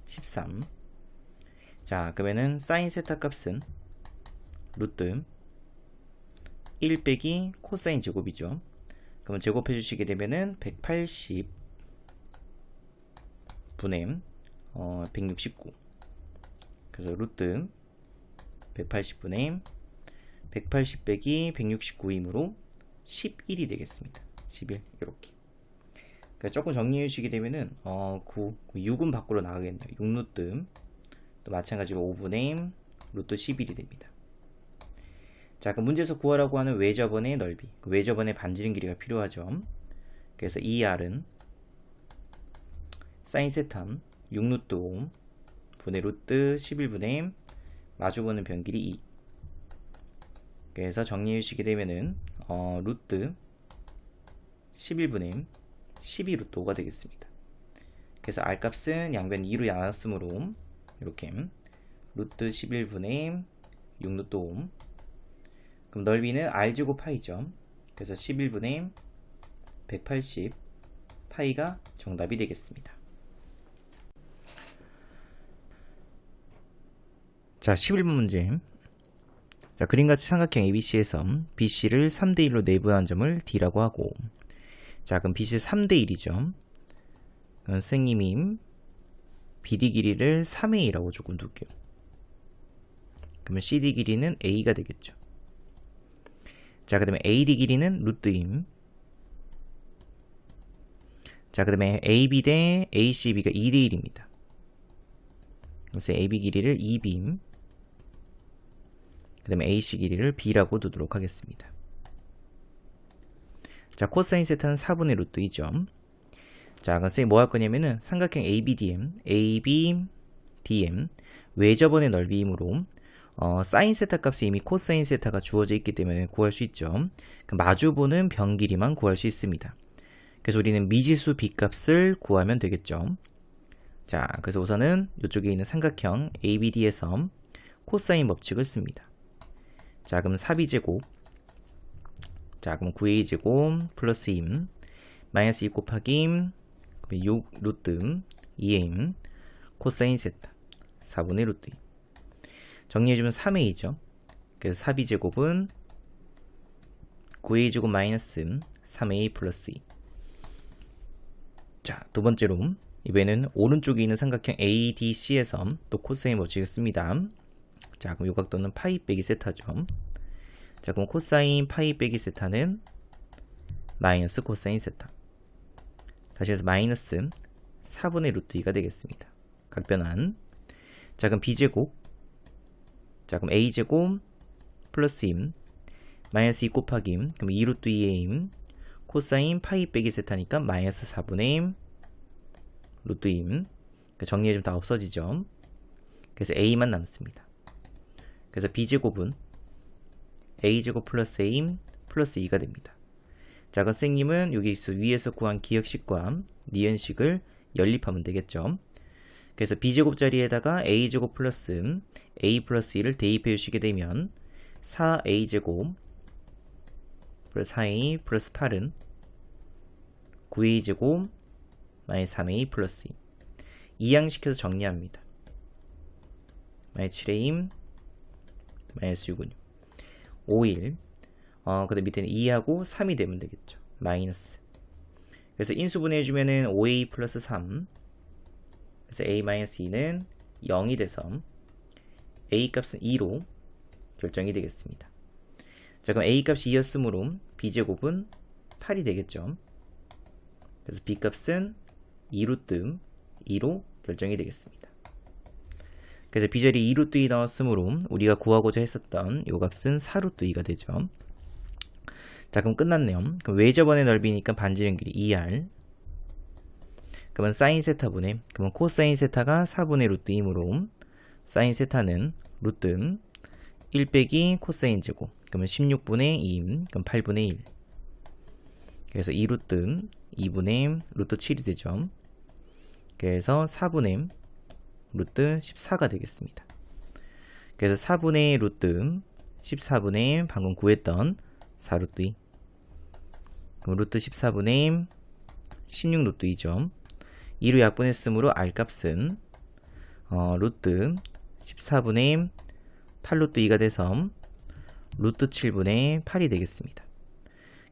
13. 자, 그러면은 사인 세타 값은 루트 1 빼기 코사인 제곱이죠. 그러면 제곱해 주시게 되면은 180 분의 169. 그래서 루트 180분의 180 빼기 169이므로 11이 되겠습니다. 11 이렇게. 그러니까 조금 정리해 주시게 되면은 6은 밖으로 나가겠네요. 6루트 또 마찬가지로 5분의 루트 11이 됩니다. 자, 그럼 문제에서 구하라고 하는 외접원의 넓이, 그 외접원의 반지름 길이가 필요하죠. 그래서 이 R은 사인 세타 6루트 5 분의 루트 11분의 마주보는 변길이 2. 그래서 정리해 주시게 되면은 루트 11분의 12루트 5가 되겠습니다. 그래서 R 값은 양변 2로 나눴으므로 이렇게 루트 11분의 6루트 5. 그럼 넓이는 R제곱 파이죠. 그래서 11분의 180 파이가 정답이 되겠습니다. 자, 11번 문제. 자, 그림같이 삼각형 ABC에서 BC를 3대1로 내부한 점을 D라고 하고, 자, 그럼 BC 3대1이죠. 선생님이 BD 길이를 3A라고 조금 둘게요. 그러면 CD 길이는 A가 되겠죠. 자, 그 다음에 AD 길이는 루트임. 자, 그 다음에 AB 대 ACB가 2대1입니다. 그래서 AB 길이를 2B, 그 다음에 AC 길이를 B라고 두도록 하겠습니다. 자, 코사인 세타는 4분의 루트 2죠. 자, 그럼 선생님 뭐 할 거냐면은 삼각형 ABDM, ABDM 외접원의 넓이이므로 사인 세타 값이 이미 코사인 세타가 주어져 있기 때문에 구할 수 있죠. 그럼 마주보는 변 길이만 구할 수 있습니다. 그래서 우리는 미지수 B 값을 구하면 되겠죠. 자, 그래서 우선은 이쪽에 있는 삼각형 ABD에서 코사인 법칙을 씁니다. 자, 그럼 4b제곱, 자, 그럼 9a제곱 플러스 2 마이너스 2 곱하기 6 루트 2a 코사인 세타 4분의 루트 2. 정리해주면 3a죠. 그래서 4b제곱은 9a제곱 마이너스 3a 플러스 2. 자, 두 번째로 이번에는 오른쪽에 있는 삼각형 ADC에서 또 코사인 법칙을 씁니다. 자, 그럼 요각도는 파이 빼기 세타죠. 자, 그럼 코사인 파이 빼기 세타는 마이너스 코사인 세타. 다시 해서 마이너스 4분의 루트 2가 되겠습니다. 각변환. 자, 그럼 B제곱. 자, 그럼 A제곱 플러스 2 마이너스 2 곱하기 그럼 2 루트 2A 코사인 파이 빼기 세타니까 마이너스 4분의 루트 2. 그러니까 정리해주면 다 없어지죠. 그래서 A만 남습니다. 그래서 B제곱은 A제곱 플러스 A 플러스 2가 됩니다. 자, 그럼 선생님은 여기 위에서 구한 기억식과 니은식을 연립하면 되겠죠. 그래서 B제곱 자리에다가 A제곱 플러스 A 플러스 2를 대입해 주시게 되면 4A제곱 플러스 4A 플러스 8은 9A제곱 마이너스 3A 플러스 2. 이항시켜서 정리합니다. 마이너스 7A 마이너스 6은 5일. 그 다음 밑에는 2하고 3이 되면 되겠죠. 마이너스. 그래서 인수분해 해주면은 5a 플러스 3. 그래서 a 마이너스 2는 0이 돼서 a 값은 2로 결정이 되겠습니다. 자, 그럼 a 값이 2였으므로 b제곱은 8이 되겠죠. 그래서 b 값은 2루트 2로 결정이 되겠습니다. 그래서 b절이 2루트 2 나왔으므로 우리가 구하고자 했었던 요 값은 4루트 2가 되죠. 자, 그럼 끝났네요. 그럼 외접원의 넓이니까 반지름 길이 2r. 그러면 사인 세타분의, 그러면 코사인 세타가 4분의 루트 2이므로 사인 세타는 루트 1 빼기 코사인 제곱. 그러면 16분의 2, 그럼 8분의 1. 그래서 2루트 2분의 루트 7이 되죠. 그래서 4분의 루트 14가 되겠습니다. 그래서 4분의 루트 14분의 방금 구했던 4루트 2. 그럼 루트 14분의 16 루트 2죠. 2로 약분했으므로 R 값은 루트 14분의 8 루트 2가 돼서 루트 7분의 8이 되겠습니다.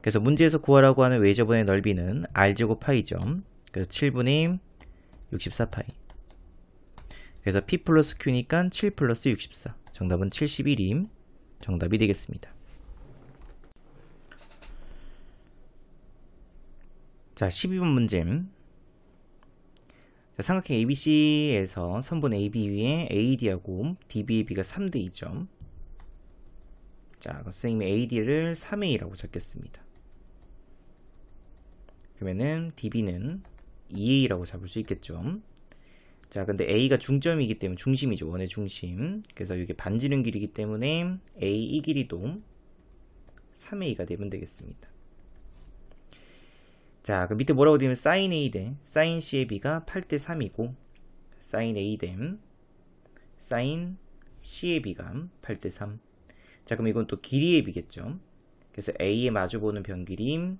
그래서 문제에서 구하라고 하는 외접원의 넓이는 R제곱 파이죠. 그래서 7분의 64파이. 그래서 P 플러스 Q니까 7 플러스 64. 정답은 71이 정답이 되겠습니다. 자, 12번 문제. 자, 삼각형 ABC에서 선분 AB 위에 AD하고 DBAB가 3대2죠. 자, 자, 그럼 선생님이 AD를 3A라고 잡겠습니다. 그러면은 DB는 2A라고 잡을 수 있겠죠. 자, 근데 A가 중점이기 때문에 중심이죠. 원의 중심. 그래서 이게 반지름 길이기 때문에 A 이 길이도 3A가 되면 되겠습니다. 자, 그 밑에 뭐라고 되면 sin A 대 sin C의 B가 8대 3이고 sin A 대 sin C의 B가 8대 3. 자, 그럼 이건 또 길이의 B겠죠. 그래서 A에 마주보는 변길임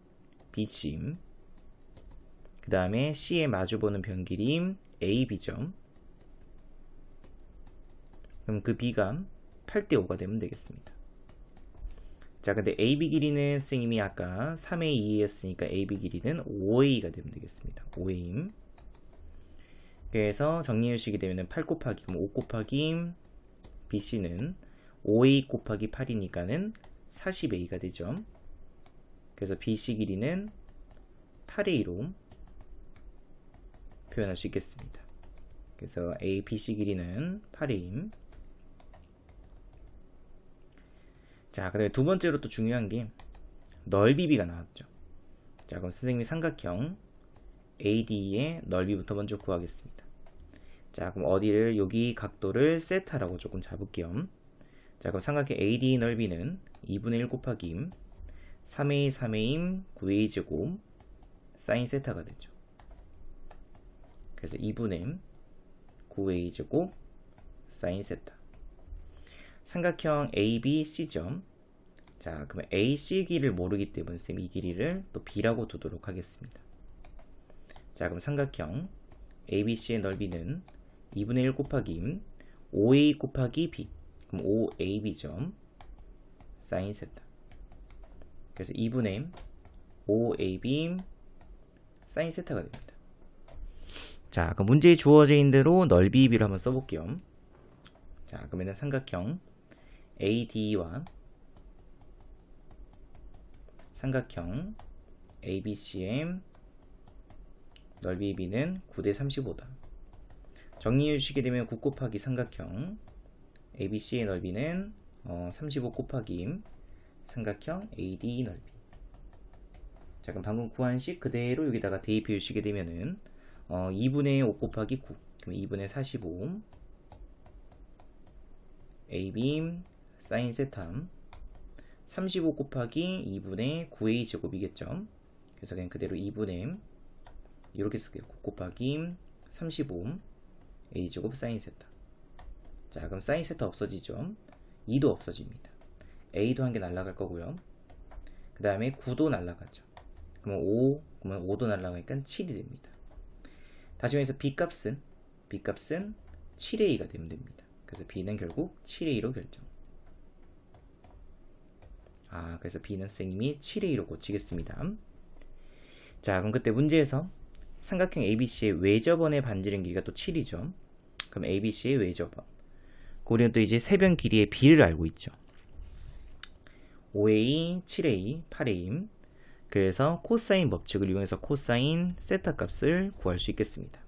BC, 그 다음에 C에 마주보는 변길임 AB죠. 그럼 그 B가 8대 5가 되면 되겠습니다. 자, 근데 AB 길이는 선생님이 아까 3A, 2A였으니까 AB 길이는 5A가 되면 되겠습니다. 5A. 그래서 정리해주시게 되면 8 곱하기, 그럼 5 곱하기 BC는 5A 곱하기 8이니까는 40A가 되죠. 그래서 BC 길이는 8A로 표현할 수 있겠습니다. 그래서 A, BC 길이는 8A. 자, 그다음에 두 번째로 또 중요한 게 넓이비가 나왔죠. 자, 그럼 선생님이 삼각형 AD의 넓이부터 먼저 구하겠습니다. 자, 그럼 어디를 여기 각도를 세타라고 조금 잡을게요. 자, 그럼 삼각형 AD 넓이는 2분의 1 곱하기 3A, 3A, 9A 제곱 사인 세타가 되죠. 그래서 2분의 9A 제곱 사인 세타. 삼각형 ABC죠. 자, 그러면 AC 길이를 모르기 때문에 쌤이 이 길이를 또 B라고 두도록 하겠습니다. 자, 그럼 삼각형 ABC의 넓이는 2분의 1 곱하기 5A 곱하기 B. 그럼 5AB죠. 사인 세타. 그래서 2분의 5AB 사인 세타가 됩니다. 자, 그럼 문제에 주어져 있는 대로 넓이 비를 한번 써볼게요. 자, 그러면 삼각형 AD와 삼각형 ABC의 넓이 B는 9대 35다. 정리해 주시게 되면 9 곱하기 삼각형 ABC의 넓이는 35 곱하기 삼각형 AD 넓이. 자, 그럼 방금 구한 식 그대로 여기다가 대입해 주시게 되면은 2분의 5 곱하기 9, 그럼 2분의 45 AB 사인 세타 35 곱하기 2분의 9A 제곱이겠죠. 그래서 그냥 그대로 2분의 이렇게 쓸게요. 9 곱하기 35 A 제곱 사인 세타. 자, 그럼 사인 세타 없어지죠. 2도 없어집니다. A도 한 개 날라갈 거고요. 그 다음에 9도 날라가죠. 그러면 5도 날라가니까 7이 됩니다. 다시 말해서 B값은 7A가 되면 됩니다. 그래서 B는 결국 7A로 결정. 그래서 B는 선생님이 7A로 고치겠습니다. 자, 그럼 그때 문제에서 삼각형 ABC의 외접원의 반지름 길이가 또 7이죠. 그럼 ABC의 외접원. 우리는 또 이제 세변 길이의 B를 알고 있죠. 5A, 7A, 8A. 그래서 코사인 법칙을 이용해서 코사인 세타 값을 구할 수 있겠습니다.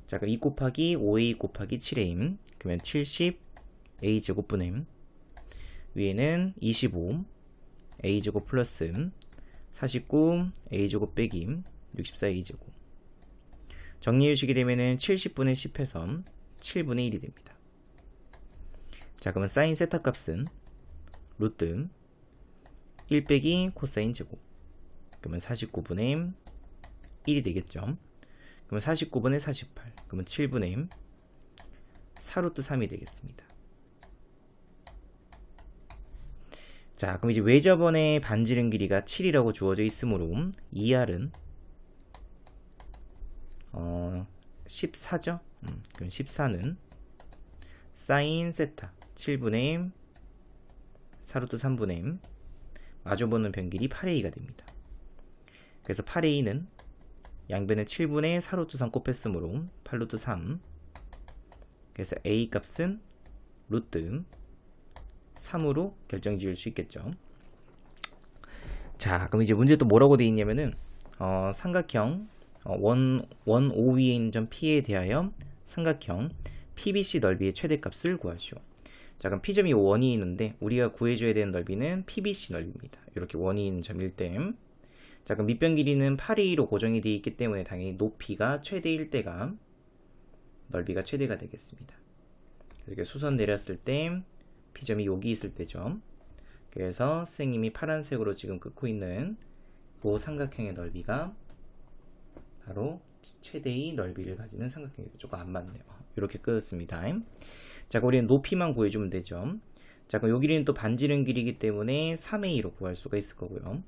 자, 그럼 2 곱하기 5A 곱하기 7A. 그러면 70A 제곱분의 위에는 25 A 제곱 플러스 49 A 제곱 빼기 64 A 제곱. 정리해 주시게 되면은 70분의 10해서 7분의 1이 됩니다. 자, 그러면 사인 세타 값은 루트 1 빼기 코사인 제곱. 그러면 49분의 1이 되겠죠. 그러면 49분의 48. 그러면 7분의 4루트 3이 되겠습니다. 자, 그럼 이제 외접원의 반지름 길이가 7이라고 주어져 있으므로 2R은 14죠. 그럼 14는 사인 세타 7분의 4루트 3분의 마주보는 변길이 8A가 됩니다. 그래서 8A는 양변에 7분의 4루트 3 곱했으므로 8루트 3. 그래서 A 값은 루트 3으로 결정 지을 수 있겠죠. 자, 그럼 이제 문제 또 뭐라고 되어 있냐면은 삼각형 원 O 위에 있는 점 P에 대하여 삼각형 PBC 넓이의 최대값을 구하시오. 자, 그럼 P점이 원이 있는데 우리가 구해줘야 되는 넓이는 PBC 넓이입니다. 이렇게 원이 있는 점일 때. 자, 그럼 밑변 길이는 8A로 고정이 되어 있기 때문에 당연히 높이가 최대일 때가 넓이가 최대가 되겠습니다. 이렇게 수선 내렸을 때 P점이 여기 있을 때죠. 그래서 선생님이 파란색으로 지금 긋고 있는 그 삼각형의 넓이가 바로 최대의 넓이를 가지는 삼각형이에요. 조금 안 맞네요. 이렇게 끄었습니다. 자, 우리는 높이만 구해주면 되죠. 자, 그럼 요 길이는 또 반지름 길이기 때문에 3A로 구할 수가 있을 거고요.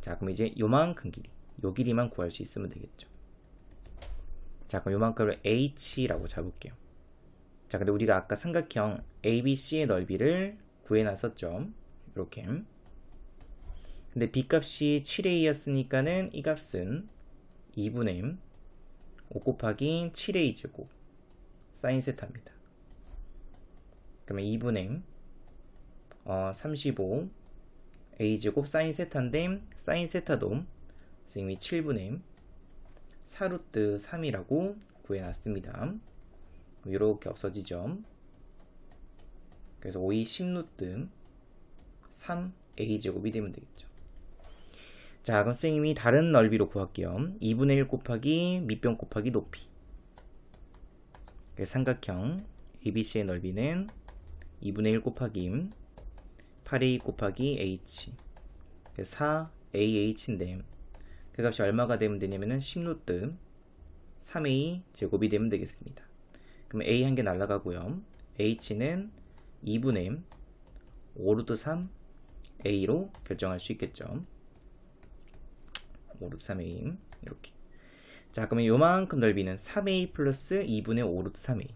자, 그럼 이제 요만큼 길이, 요 길이만 구할 수 있으면 되겠죠. 자, 그럼 요만큼을 H라고 잡을게요. 자, 근데 우리가 아까 삼각형 ABC의 넓이를 구해놨었죠. 이렇게. 근데 B값이 7A였으니까는 이 값은 2분의 5 곱하기 7A 제곱 사인 세타입니다. 그러면 2분의 35 A 제곱 사인 세타인데 사인 세타도 선생님이 7분의 4루트 3이라고 구해놨습니다. 이렇게 없어지죠. 그래서 5이 10루트 3 A 제곱이 되면 되겠죠. 자, 그럼 선생님이 다른 넓이로 구할게요. 2분의 1 곱하기 밑변 곱하기 높이. 삼각형 ABC의 넓이는 2분의 1 곱하기 8A 곱하기 H 4AH인데 그 값이 얼마가 되면 되냐면은 10루트 3A 제곱이 되면 되겠습니다. 그럼 A 한 개 날라가고요. H는 2분의 5루트 3 A로 결정할 수 있겠죠. 5루트 3A 이렇게. 자, 그러면 요만큼 넓이는 3A 플러스 2분의 5루트 3A.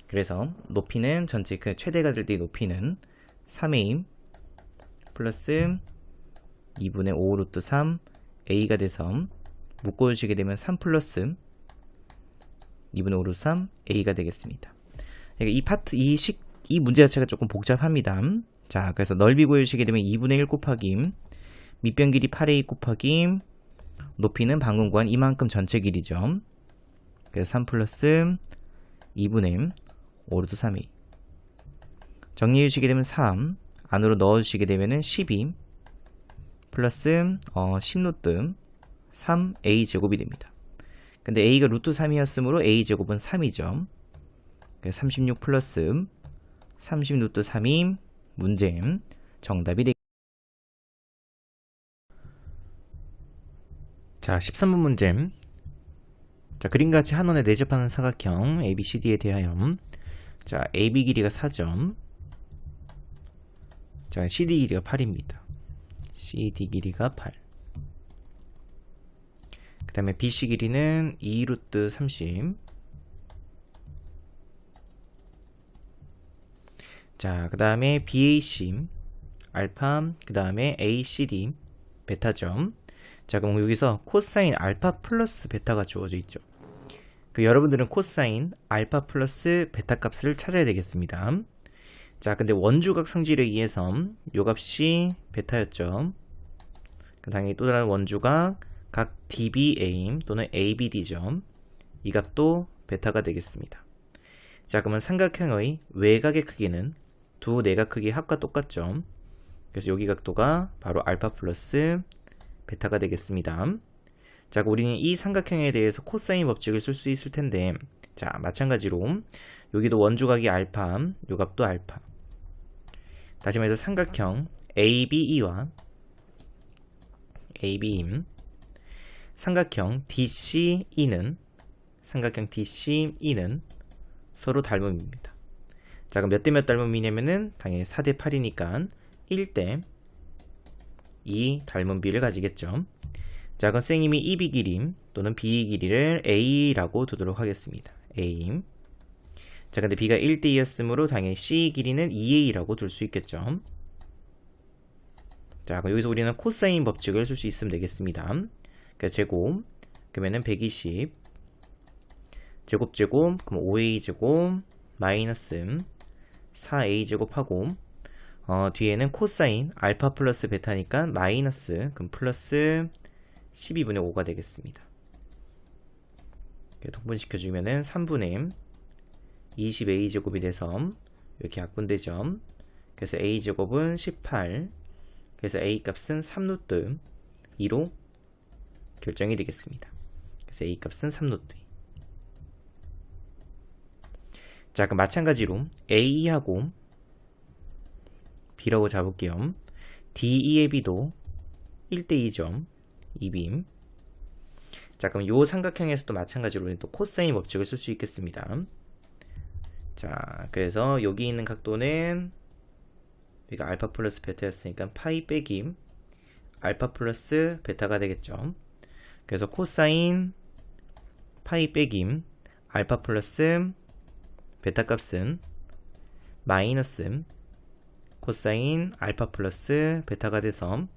그래서 높이는 전체 그 최대가 될 때 높이는 3A 플러스 2분의 5루트 3 A가 돼서 묶어주시게 되면 3 플러스 2분의 5루트 3 A가 되겠습니다. 그러니까 이 문제 자체가 조금 복잡합니다. 자, 그래서 넓이 구해주시게 되면 2분의 1 곱하기 밑변 길이 8A 곱하기 높이는 방금 구한 이만큼 전체 길이죠. 그래서 3 플러스 2분의 5루트 3A. 정리해 주시게 되면 3 안으로 넣어 주시게 되면 12 플러스 10루트 3A 제곱이 됩니다. 근데 A가 루트 3이었으므로 A 제곱은 3이죠. 그래서 36 플러스 30 루트 3이 문제 정답이 되겠습니다. 자, 13번 문제. 자, 그림과 같이 한 원에 내접하는 사각형 ABCD에 대하여 자, AB 길이가 4점. 자, CD 길이가 8입니다. CD 길이가 8. 그 다음에 BC 길이는 2루트 30. 자, 그 다음에 BAC 알파, 그 다음에 ACD 베타점. 자, 그럼 여기서 코사인 알파 플러스 베타가 주어져 있죠. 그 여러분들은 코사인 알파 플러스 베타 값을 찾아야 되겠습니다. 자, 근데 원주각 성질에 의해서 요 값이 베타였죠. 그 당연히 또 다른 원주각 각 DBA 또는 ABD죠. 이 값도 베타가 되겠습니다. 자, 그러면 삼각형의 외곽의 크기는 두 내각 크기 합과 똑같죠. 그래서 여기 각도가 바로 알파 플러스 베타가 되겠습니다. 자, 우리는 이 삼각형에 대해서 코사인 법칙을 쓸 수 있을 텐데, 자, 마찬가지로 여기도 원주각이 알파, 요 값도 알파. 다시 말해서 삼각형 ABE와 ABE, 삼각형 DCE는 서로 닮음입니다. 자, 그럼 몇 대 몇 닮음이냐면은 당연히 4대 8이니까 1대 2 닮음비를 가지겠죠. 자, 그럼 선생님이 이 B 길이 또는 B 길이를 A라고 두도록 하겠습니다. A. 자, 근데 B가 1대 2였으므로 당연히 C 길이는 2A라고 둘 수 있겠죠. 자, 그럼 여기서 우리는 코사인 법칙을 쓸 수 있으면 되겠습니다. 그러니까 제곱, 그러면은 120 제곱 그럼 5A 제곱 마이너스 4A 제곱하고 뒤에는 코사인 알파 플러스 베타니까 마이너스 그럼 플러스 12분의 5가 되겠습니다. 동분시켜주면은 3분의 20a제곱이 돼서 이렇게 약분되죠. 그래서 a제곱은 18, 그래서 a 값은 3루트 2로 결정이 되겠습니다. 그래서 a 값은 3루트 2. 자, 그럼 마찬가지로 a하고 b라고 잡을게요. DE의 b도 1대2죠. 2빔. 자, 그럼 요 삼각형에서도 마찬가지로 또 코사인 법칙을 쓸 수 있겠습니다. 자, 그래서 여기 있는 각도는 여기가 알파 플러스 베타였으니까 파이 빼기 알파 플러스 베타가 되겠죠. 그래서 코사인 파이 빼기 알파 플러스 베타 값은 마이너스 코사인 알파 플러스 베타가 돼서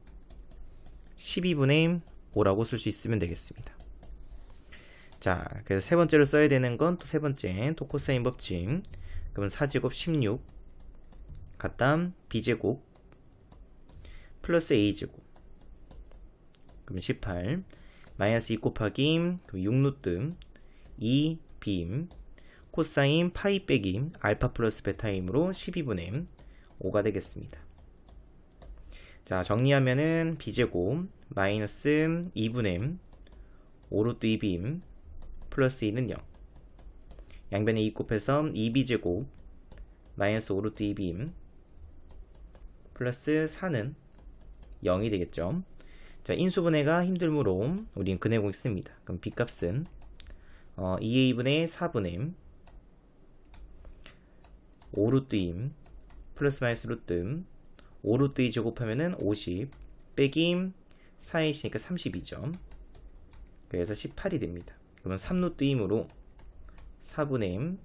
12분의 5라고 쓸 수 있으면 되겠습니다. 자, 그래서 세 번째로 써야 되는 건 또 세 번째 또 코사인 법칙. 그러면 4제곱 16 갖다 b제곱 플러스 a제곱 그러면 18 마이너스 2 곱하기 6루트 2b 코사인 파이 빼기 알파 플러스 베타이므로 12분의 5가 되겠습니다. 자, 정리하면은 b제곱 마이너스 2분의 5루트 2b 플러스 2는 0. 양변에 2 곱해서 2b제곱 마이너스 5루트 2b 플러스 4는 0이 되겠죠. 자, 인수분해가 힘들므로 우리는 근해공 씁니다. 그럼 b값은 2a분의 4분의 5루트 2 플러스 마이너스 루트 5루트 2 제곱하면은 50 빼기 4에 있으니까 32죠. 그래서 18이 됩니다. 그러면 3루트 2이므로 4분의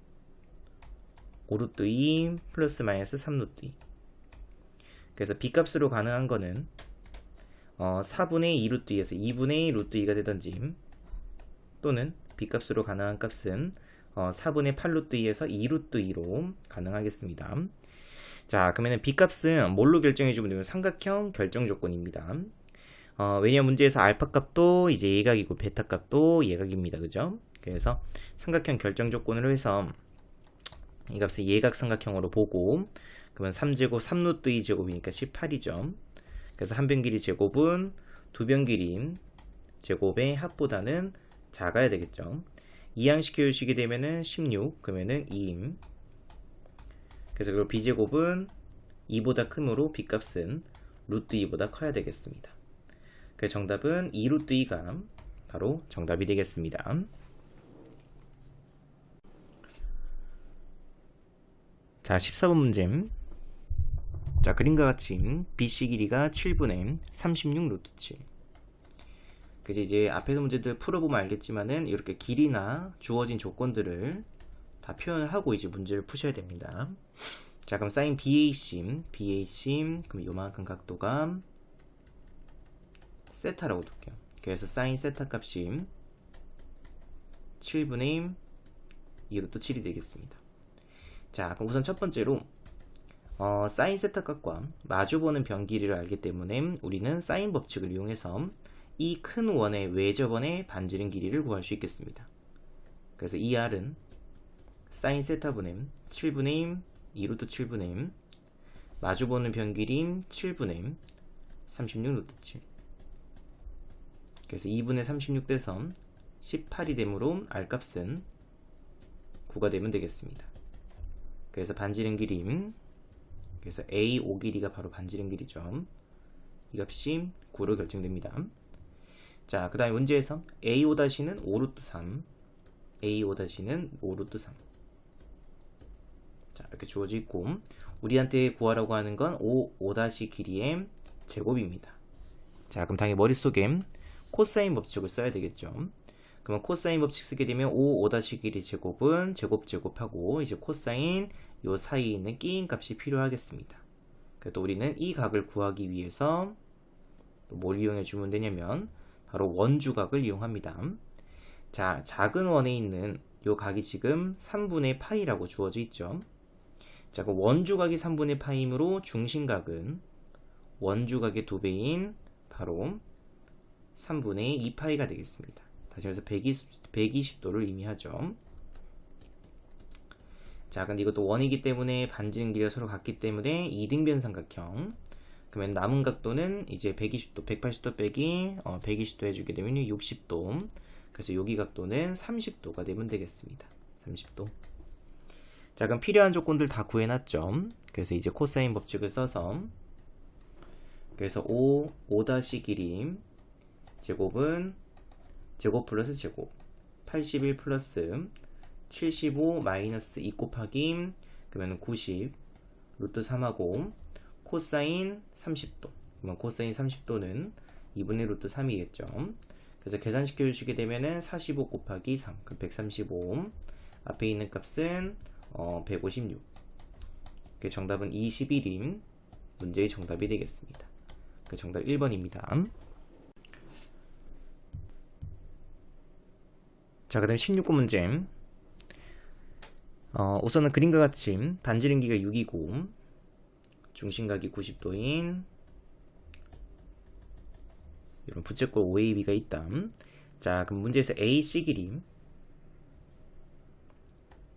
5루트 2 플러스 마이너스 3루트 2. 그래서 b값으로 가능한 거는 4분의 2루트 2에서 2분의 루트 2가 되던지 또는 b값으로 가능한 값은 4분의 8루트 2에서 2루트 2로 가능하겠습니다. 자, 그러면 b값은 뭘로 결정해주면 되면 삼각형 결정 조건입니다. 왜냐면 문제에서 알파 값도 이제 예각이고 베타 값도 예각입니다. 그죠? 그래서 삼각형 결정 조건으로 해서 이 값을 예각 삼각형으로 보고 그러면 3제곱 3루트 2제곱이니까 18이죠. 그래서 한 변 길이 제곱은 두 변 길이 제곱의 합보다는 작아야 되겠죠. 이항시켜 주시게 되면은 16 그러면은 2임. 그래서 그리고 b제곱은 2보다 크므로 b값은 루트 2보다 커야 되겠습니다. 그래서 정답은 2루트 2가 바로 정답이 되겠습니다. 자, 14번 문제. 자, 그림과 같이 BC 길이가 7분의 36 루트 7. 그래서 이제 앞에서 문제들 풀어보면 알겠지만은 이렇게 길이나 주어진 조건들을 다 표현을 하고 이제 문제를 푸셔야 됩니다. 자, 그럼 사인 BAC 그럼 요만큼 각도가 세타라고 둘게요. 그래서 사인 세타 값이 7분의 2루트 7이 되겠습니다. 자, 그럼 우선 첫 번째로 사인 세타 값과 마주보는 변 길이를 알기 때문에 우리는 사인 법칙을 이용해서 이 큰 원의 외접원의 반지름 길이를 구할 수 있겠습니다. 그래서 이 r은 사인 세타분의 7분의 2루트 7분의 마주보는 변 길이인 7분의 36 루트 7. 그래서 2분의 36 돼서 18이 되므로 r값은 9가 되면 되겠습니다. 그래서 반지름 길이 그래서 A5 길이가 바로 반지름 길이죠. 이 값이 9로 결정됩니다. 자, 그 다음에 문제에서 A5-는 5루트 3 A5-는 5루트 3. 자, 이렇게 주어져 있고 우리한테 구하라고 하는 건 5 길이의 제곱입니다. 자, 그럼 당연히 머릿속에 코사인 법칙을 써야 되겠죠. 그러면 코사인 법칙 쓰게 되면 5 길이 제곱은 제곱하고 이제 코사인 요 사이에 있는 끼인 값이 필요하겠습니다. 그래도 우리는 이 각을 구하기 위해서 또 뭘 이용해 주면 되냐면 바로 원주각을 이용합니다. 자, 작은 원에 있는 요 각이 지금 3분의 파이라고 주어져 있죠. 자, 그럼 원주각이 3분의 파이므로 중심각은 원주각의 2배인 바로 3분의 2파이가 되겠습니다. 다시 말해서 120도를 의미하죠. 자, 근데 이것도 원이기 때문에 반지름 길이가 서로 같기 때문에 이등변 삼각형. 그러면 남은 각도는 이제 120도, 180도 빼기 120도 해주게 되면 60도. 그래서 여기 각도는 30도가 되면 되겠습니다. 30도. 자, 그럼 필요한 조건들 다 구해놨죠. 그래서 이제 코사인 법칙을 써서 그래서 5 길이 제곱은 제곱 플러스 제곱 81 플러스 75 마이너스 2 곱하기 그러면 90 루트 3하고 코사인 30도. 그러면 코사인 30도는 2분의 루트 3이겠죠. 그래서 계산시켜 주시게 되면은 45 곱하기 3, 그 135. 앞에 있는 값은 156. 그 정답은 21임. 문제의 정답이 되겠습니다. 그 정답 1번입니다. 자, 그 다음 16번 문제. 우선은 그림과 같이 반지름 길이가 6이고 중심각이 90도인 이런 부채꼴 OAB가 있다. 자, 그럼 문제에서 AC 길이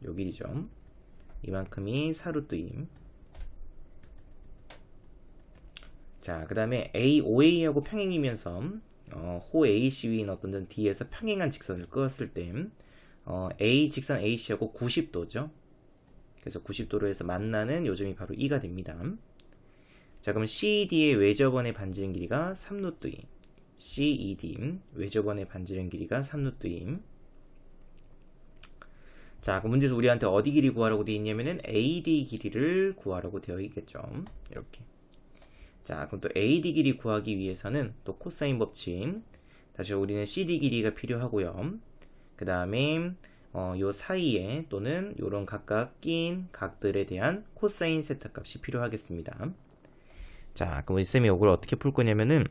요 길이죠. 이만큼이 4루트임. 자, 그 다음에 AOA하고 평행이면서 호 AC 위인 어떤 D에서 평행한 직선을 그었을 때 A 직선 AC하고 90도죠. 그래서 90도로 해서 만나는 요점이 바로 E가 됩니다. 자, 그럼 CED의 외접원의 반지름 길이가 3루트임. CED 외접원의 반지름 길이가 3루트임. 자, 그 문제에서 우리한테 어디 길이 구하라고 되어 있냐면은 AD 길이를 구하라고 되어 있겠죠. 이렇게. 자, 그럼 또 AD 길이 구하기 위해서는 또 코사인 법칙. 다시 우리는 CD 길이가 필요하고요. 그 다음에 요 사이에 또는 요런 각각 낀 각들에 대한 코사인 세타 값이 필요하겠습니다. 자, 그럼 쌤이 이걸 어떻게 풀 거냐면은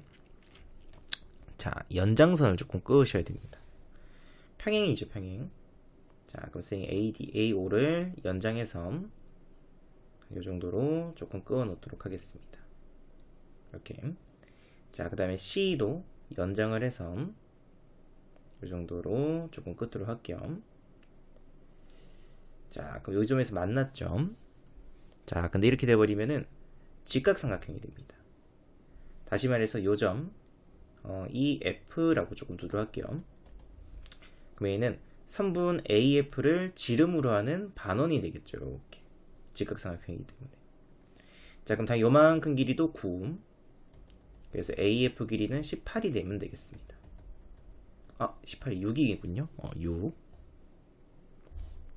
자, 연장선을 조금 끄으셔야 됩니다. 평행이죠, 평행. 자, 그럼 쌤이 AD, AO를 연장해서 이 정도로 조금 끄어 놓도록 하겠습니다. 이렇게. 자, 그 다음에 C도 연장을 해서 이 정도로 조금 끄도록 할게요. 자, 그럼 이 점에서 만났죠. 자, 근데 이렇게 돼버리면은 직각삼각형이 됩니다. 다시 말해서 요 점 EF라고 조금 두도록 할게요. 그럼 얘는 선분 AF를 지름으로 하는 반원이 되겠죠. 이렇게 직각삼각형이기 때문에. 자, 그럼 다 요만큼 길이도 9. 그래서 AF 길이는 18이 되면 되겠습니다. 18이 6이군요. 6.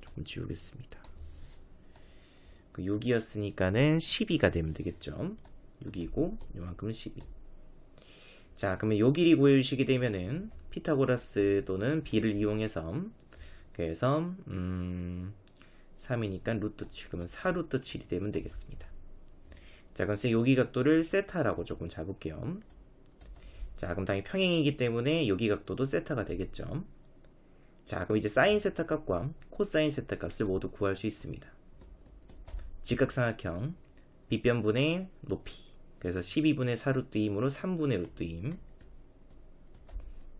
조금 지우겠습니다. 그 6이었으니까는 12가 되면 되겠죠. 6이고 요만큼은 12. 자, 그러면 요 길이 구해주시게 되면은 피타고라스 또는 B를 이용해서 그래서 3이니까 루트 7 그러면 4루트 7이 되면 되겠습니다. 자, 그럼 여기 각도를 세타라고 조금 잡을게요. 자, 그럼 당연히 평행이기 때문에 여기 각도도 세타가 되겠죠. 자, 그럼 이제 사인 세타 값과 코사인 세타 값을 모두 구할 수 있습니다. 직각삼각형 빗변분의 높이. 그래서 12분의 4루트임으로 3분의 루트임.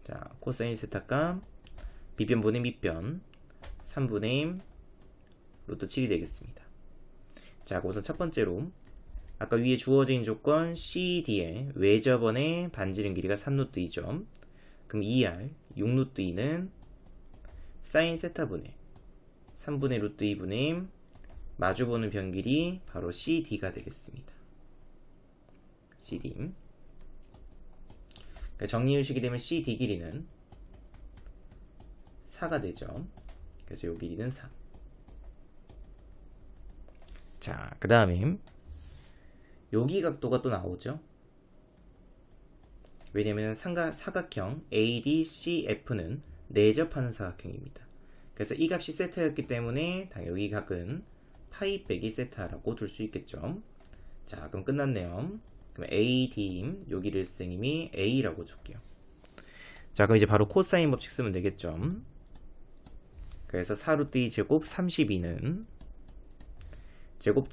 자, 코사인 세타 값 빗변분의 밑변 3분의 루트 7이 되겠습니다. 자, 우선 첫 번째로 아까 위에 주어진 조건 CD의 외접원의 반지름 길이가 3루트이죠. 그럼 2R 6루트2는 사인 세타분의 3분의 루트 2분의 마주보는 변길이 바로 CD가 되겠습니다. CD. 그러니까 정리해주시게 되면 CD 길이는 4가 되죠. 그래서 이 길이는 4. 자, 그 다음에 여기 각도가 또 나오죠. 왜냐면 사각형 ADCF는 내접하는 사각형입니다. 그래서 이 값이 세타였기 때문에 여기 각은 파이 빼기 세타라고 둘 수 있겠죠. 자, 그럼 끝났네요. 그럼 AD 여기를 선생님이 A라고 줄게요. 자, 그럼 이제 바로 코사인 법칙 쓰면 되겠죠. 그래서 4루트 2 제곱 32는 제곱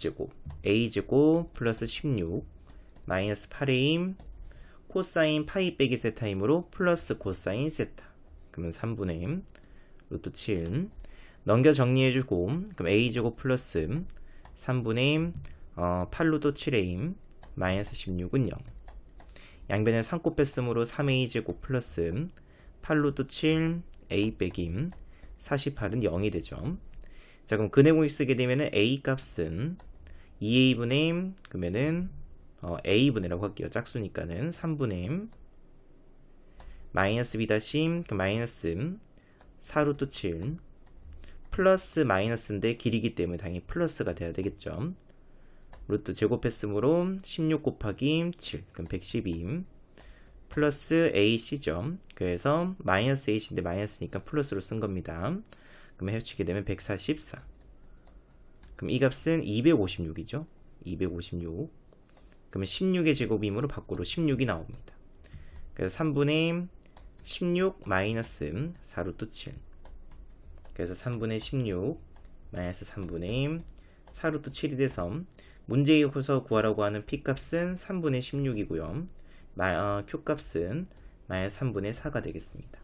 A제곱 플러스 16 마이너스 8A임 코사인 파이 빼기 세타이므로 플러스 코사인 세타. 그러면 3분의 루트 7 넘겨 정리해주고 그럼 a제곱 플러스 3분의 8루트 7a 마이너스 16은 0. 양변을 3곱 뺐으므로 3a제곱 플러스 8루트 7a 빼기 48은 0이 되죠. 자, 그럼 근해공식 쓰게 되면은 a 값은 2a분의 그러면은 a분의라고 할게요. 짝수니까는 3분의 마이너스 b 다시 그 마이너스 4루트 7 플러스 마이너스인데 길이기 때문에 당연히 플러스가 돼야 되겠죠. 루트 제곱했으므로 16 곱하기 7 그럼 112 플러스 ac죠. 그래서 마이너스 ac인데 마이너스니까 플러스로 쓴 겁니다. 그럼 해치게 되면 144. 그럼 이 값은 256이죠. 256. 그러면 16의 제곱이므로 밖으로 16이 나옵니다. 그래서 3분의 16 마이너스 4루트 7. 그래서 3분의 16 마이너스 3분의 4루트 7이 돼서 문제에서 구하라고 하는 P값은 3분의 16이고요. Q값은 마이너스 3분의 4가 되겠습니다.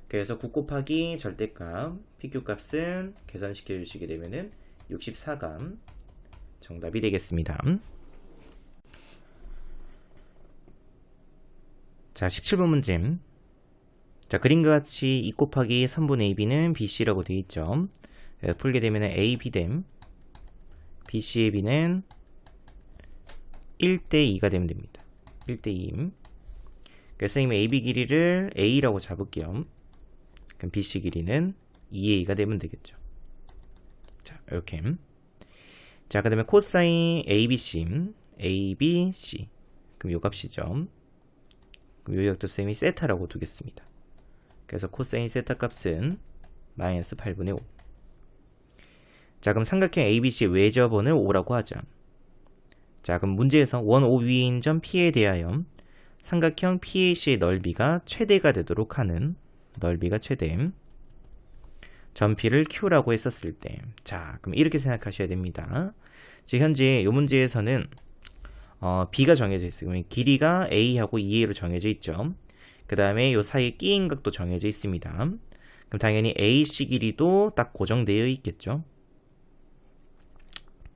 그래서 9 곱하기 절대값 PQ값은 계산시켜 주시게 되면은 64가 정답이 되겠습니다. 자, 17번 문제. 자, 그림과 같이 2 곱하기 3분의 AB는 BC라고 되어 있죠. 풀게 되면 AB 됨 BC의 B는 1대2가 되면 됩니다. 1대2. 그래서 선생님은 AB 길이를 A라고 잡을게요. 그럼 BC 길이는 2A가 되면 되겠죠. 자, 이렇게. 자, 그 다음에 코사인 ABC, ABC. 그럼 요 값이죠. 그럼 요 값도 선생님이 세타라고 두겠습니다. 그래서 코사인 세타 값은 마이너스 8분의 5. 자, 그럼 삼각형 ABC의 외접원을 5라고 하죠. 자, 그럼 문제에서 원 O 위인 점 P에 대하여 삼각형 PAC의 넓이가 최대가 되도록 하는 넓이가 최대 점 P를 Q라고 했었을 때, 자, 그럼 이렇게 생각하셔야 됩니다. 지금 현재 이 문제에서는 B가 정해져 있어요. 그러면 길이가 A하고 2A로 정해져 있죠. 그 다음에 이 사이에 끼인 각도 정해져 있습니다. 그럼 당연히 AC 길이도 딱 고정되어 있겠죠.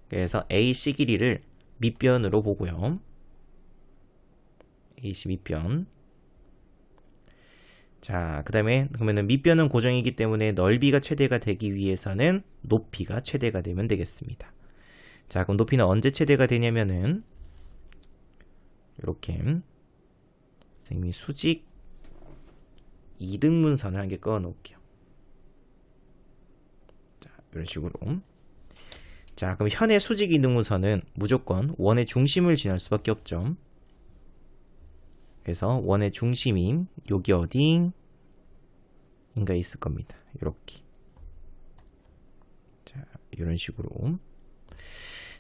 그래서 AC 길이를 밑변으로 보고요. AC 밑변. 자, 그 다음에 그러면은 밑변은 고정이기 때문에 넓이가 최대가 되기 위해서는 높이가 최대가 되면 되겠습니다. 자, 그럼 높이는 언제 최대가 되냐면은 이렇게 선생님이 수직 이등분선을 한 개 그어 놓을게요. 자, 이런 식으로. 자, 그럼 현의 수직 이등분선은 무조건 원의 중심을 지날 수밖에 없죠. 그래서 원의 중심인 여기 어디인가 있을 겁니다. 이렇게. 자, 이런 식으로.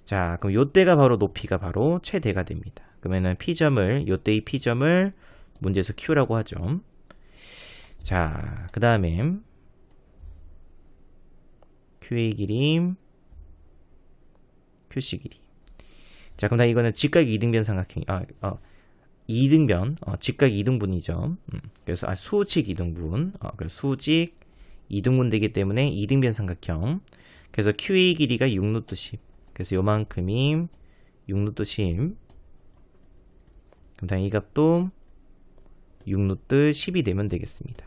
자, 그럼 요때가 바로 높이가 바로 최대가 됩니다. 그러면은 P점을, 요때의 P점을 문제에서 Q라고 하죠. 자, 그 다음에 Q의 길이, QC 길이. 자, 그럼 다 이거는 직각 이등변 삼각형, 이등변, 직각 이등분이죠. 그래서 수직 이등분, 그래서 수직 이등분 되기 때문에 이등변 삼각형. 그래서 Q의 길이가 6루트 10. 그래서 요만큼이 6루트 10. 그럼 당연히 이 값도 6루트 10이 되면 되겠습니다.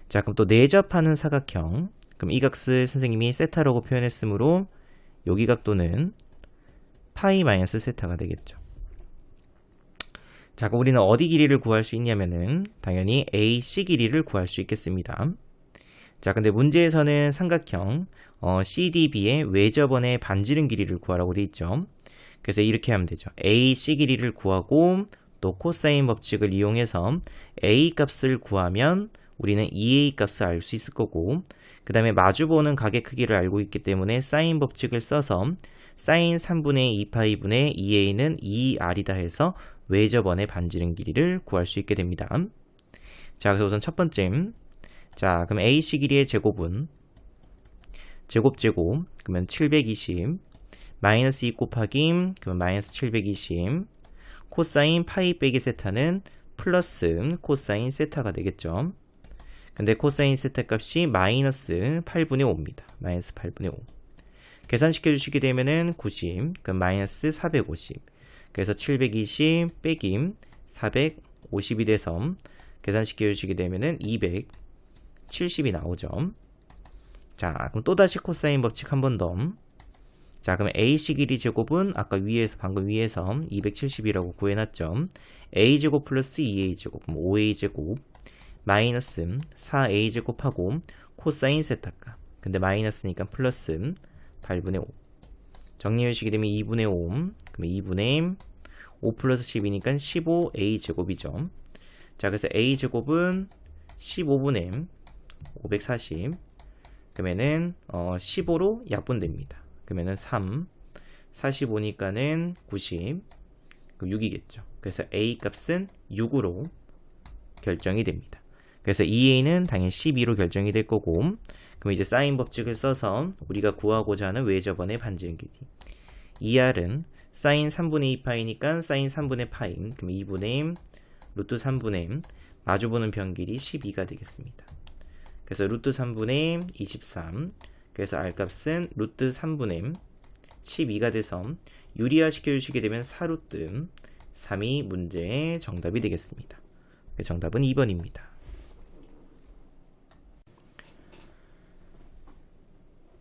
자, 그럼 또 내접하는 사각형. 그럼 이 값을 선생님이 세타라고 표현했으므로 여기 각도는 파이 마이너스 세타가 되겠죠. 자, 그럼 우리는 어디 길이를 구할 수 있냐면은 당연히 AC 길이를 구할 수 있겠습니다. 자, 근데 문제에서는 삼각형 CDB의 외접원의 반지름 길이를 구하라고 되어 있죠. 그래서 이렇게 하면 되죠. AC 길이를 구하고 또 코사인 법칙을 이용해서 A 값을 구하면 우리는 2A 값을 알 수 있을 거고, 그 다음에 마주보는 각의 크기를 알고 있기 때문에 사인 법칙을 써서 사인 3분의 2파이분의 2A는 2R이다 해서 외접원의 반지름 길이를 구할 수 있게 됩니다. 자, 그래서 우선 첫 번째, 자, 그럼 AC 길이의 제곱은 제곱 그러면 720 마이너스 2 곱하기 그러면 마이너스 720 코사인 파이 빼기 세타는 플러스 코사인 세타가 되겠죠. 근데 코사인 세타 값이 마이너스 8분의 5입니다. 마이너스 8분의 5. 계산시켜 주시게 되면은 90, 그럼 마이너스 450. 그래서 720 빼기 450이 돼서 계산시켜 주시게 되면은 270이 나오죠. 자, 그럼 또다시 코사인 법칙 한 번 더. 자, 그럼 AC 길이 제곱은 아까 위에서, 방금 위에서 270이라고 구해놨죠. A제곱 플러스 2A제곱, 그럼 5A제곱, 마이너스 4A제곱하고 코사인 세타값. 근데 마이너스니까 플러스 8분의 5. 정리해주시게 되면 2분의 5, 그럼 2분의 5 플러스 10이니까 15A제곱이죠. 자, 그래서 A제곱은 15분의 540. 그러면은 15로 약분됩니다. 그러면은 3, 45니까는 90, 그럼 6이겠죠. 그래서 A 값은 6으로 결정이 됩니다. 그래서 2A는 당연히 12로 결정이 될 거고, 그럼 이제 사인 법칙을 써서 우리가 구하고자 하는 외접원의 반지름 길이. 2R은 사인 3분의 2파이니까 사인 3분의 파이, 그럼 2분의 루트 3분의 마주보는 변길이 12가 되겠습니다. 그래서 루트 3분의 23, 그래서 R값은 루트 3분의 12가 돼서 유리화 시켜주시게 되면 4루트 3이 문제의 정답이 되겠습니다. 정답은 2번입니다.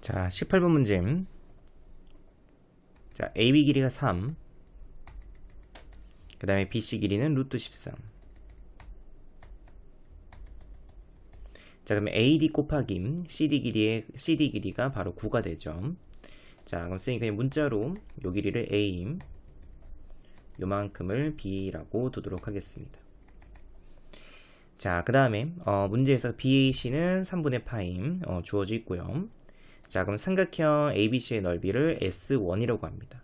자, 18번 문제. 자, AB 길이가 3, 그 다음에 BC 길이는 루트 13. 자, 그러면 AD 곱하기 CD 길이가 바로 9가 되죠. 자, 그럼 선생님이 그냥 문자로 요 길이를 A, 요만큼을 B라고 두도록 하겠습니다. 자, 그 다음에 문제에서 BAC는 3분의 파이 주어져 있고요. 자, 그럼 삼각형 ABC의 넓이를 S1이라고 합니다.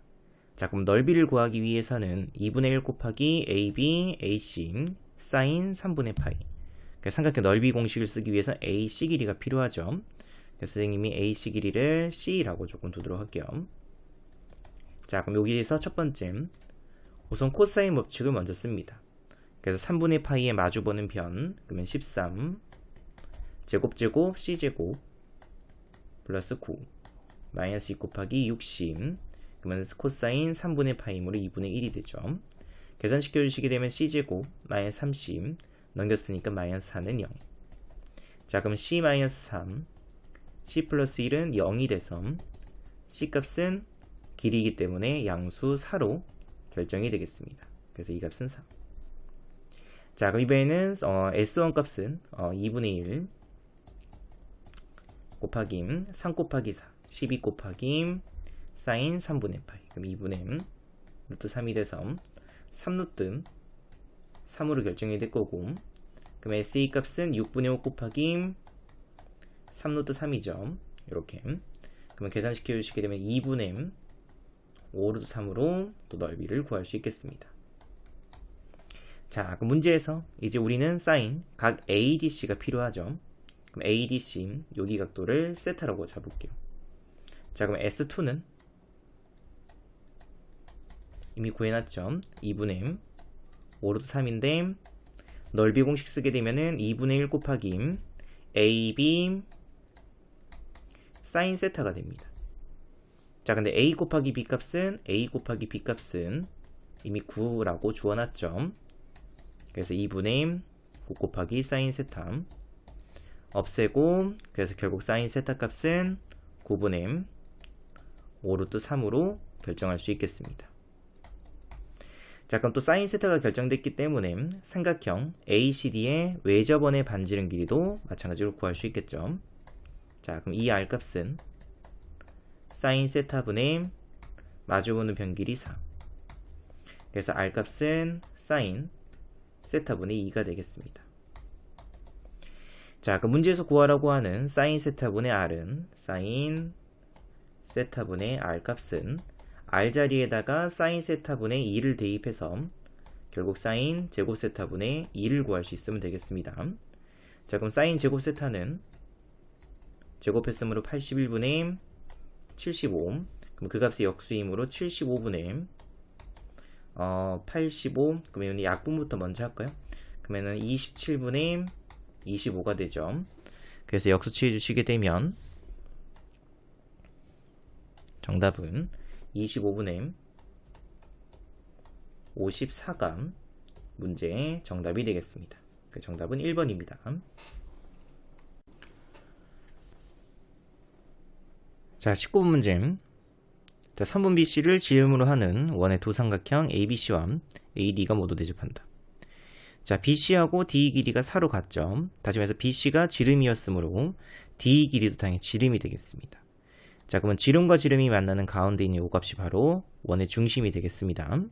자, 그럼 넓이를 구하기 위해서는 2분의 1 곱하기 AB, AC, 사인 3분의 파이. 그러니까 삼각형 넓이 공식을 쓰기 위해서 AC 길이가 필요하죠. 그래서 선생님이 AC 길이를 C라고 조금 두도록 할게요. 자, 그럼 여기에서 첫 번째, 우선 코사인 법칙을 먼저 씁니다. 그래서 3분의 파이에 마주보는 변, 그러면 13, 제곱 C제곱, 플러스 9, 마이너스 2 곱하기 60, 그러면 코사인 3분의 파이므로 2분의 1이 되죠. 계산시켜 주시게 되면 C제곱, 마이너스 30, 넘겼으니까 마이너스 4는 0. 자, 그럼 C 마이너스 3, C 플러스 1은 0이 돼서 C 값은 길이기 때문에 양수 4로 결정이 되겠습니다. 그래서 이 값은 4. 자, 그럼 이번에는 S1 값은 2분의 1 곱하기 3 곱하기 4, 12 곱하기 사인 3분의 파이. 그럼 2분의 루트 3이 돼서 3루트 3으로 결정이 될 거고, 그럼 SE 값은 6분의 5 곱하기 3루트 3이죠. 이렇게. 그러면 계산시켜 주시게 되면 2분의 5루트 3으로 또 넓이를 구할 수 있겠습니다. 자, 그럼 문제에서 이제 우리는 사인 각 ADC가 필요하죠. 그럼 ADC 여기 각도를 세타라고 잡을게요. 자, 그럼 S2는 이미 구해놨죠. 2분의 5루트 3인데 넓이 공식 쓰게 되면은 2분의 1 곱하기 AB 사인 세타가 됩니다. 자, 근데 A 곱하기 B 값은 이미 9라고 주어놨죠. 그래서 2분의 9 곱하기 사인 세타 없애고, 그래서 결국 사인 세타 값은 9분의 5루트 3으로 결정할 수 있겠습니다. 자, 그럼 또 사인 세타가 결정됐기 때문에 삼각형 ACD의 외접원의 반지름 길이도 마찬가지로 구할 수 있겠죠. 자, 그럼 이 R 값은 사인 세타분의 마주보는 변길이 4. 그래서 R 값은 사인 세타분의 2가 되겠습니다. 자, 그 문제에서 구하라고 하는 사인 세타분의 R은 사인 세타분의 R 값은 R 자리에다가 사인 세타분의 2를 대입해서 결국 사인 제곱 세타분의 2를 구할 수 있으면 되겠습니다. 자, 그럼 사인 제곱 세타는 제곱했으므로 81분의 75, 그럼 그 값이 역수이므로 75분의 85, 그러면 약분부터 먼저 할까요? 그러면은 27분의 25가 되죠. 그래서 역수치해 주시게 되면 정답은 25분의 54가 문제의 정답이 되겠습니다. 그 정답은 1번입니다. 자, 19번 문제. 자, 3번 BC를 지름으로 하는 원의 두 삼각형 ABC와 AD가 모두 대접한다. 자, BC하고 D 길이가 4로 같죠. 다시 말해서 BC가 지름이었으므로 D 길이도 당연히 지름이 되겠습니다. 자, 그러면 지름과 지름이 만나는 가운데 있는 이 값이 바로 원의 중심이 되겠습니다.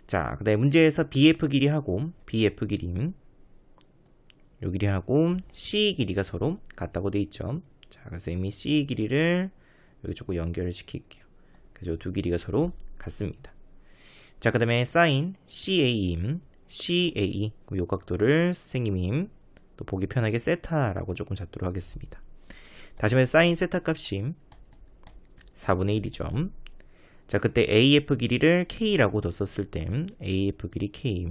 자, 그 다음에 문제에서 BF 길이하고 BF 길이, 요 길이하고 C 길이가 서로 같다고 돼 있죠. 자, 그래서 이미 C 길이를 여기 조금 연결을 시킬게요. 그래서 두 길이가 서로 같습니다. 자, 그 다음에 사인 CA, CA, 요 각도를 선생님이 또 보기 편하게 세타라고 조금 잡도록 하겠습니다. 다시 말해 사인 세타 값이 4분의 1이죠. 자, 그때 AF 길이를 K라고 뒀었을 때 AF 길이 K,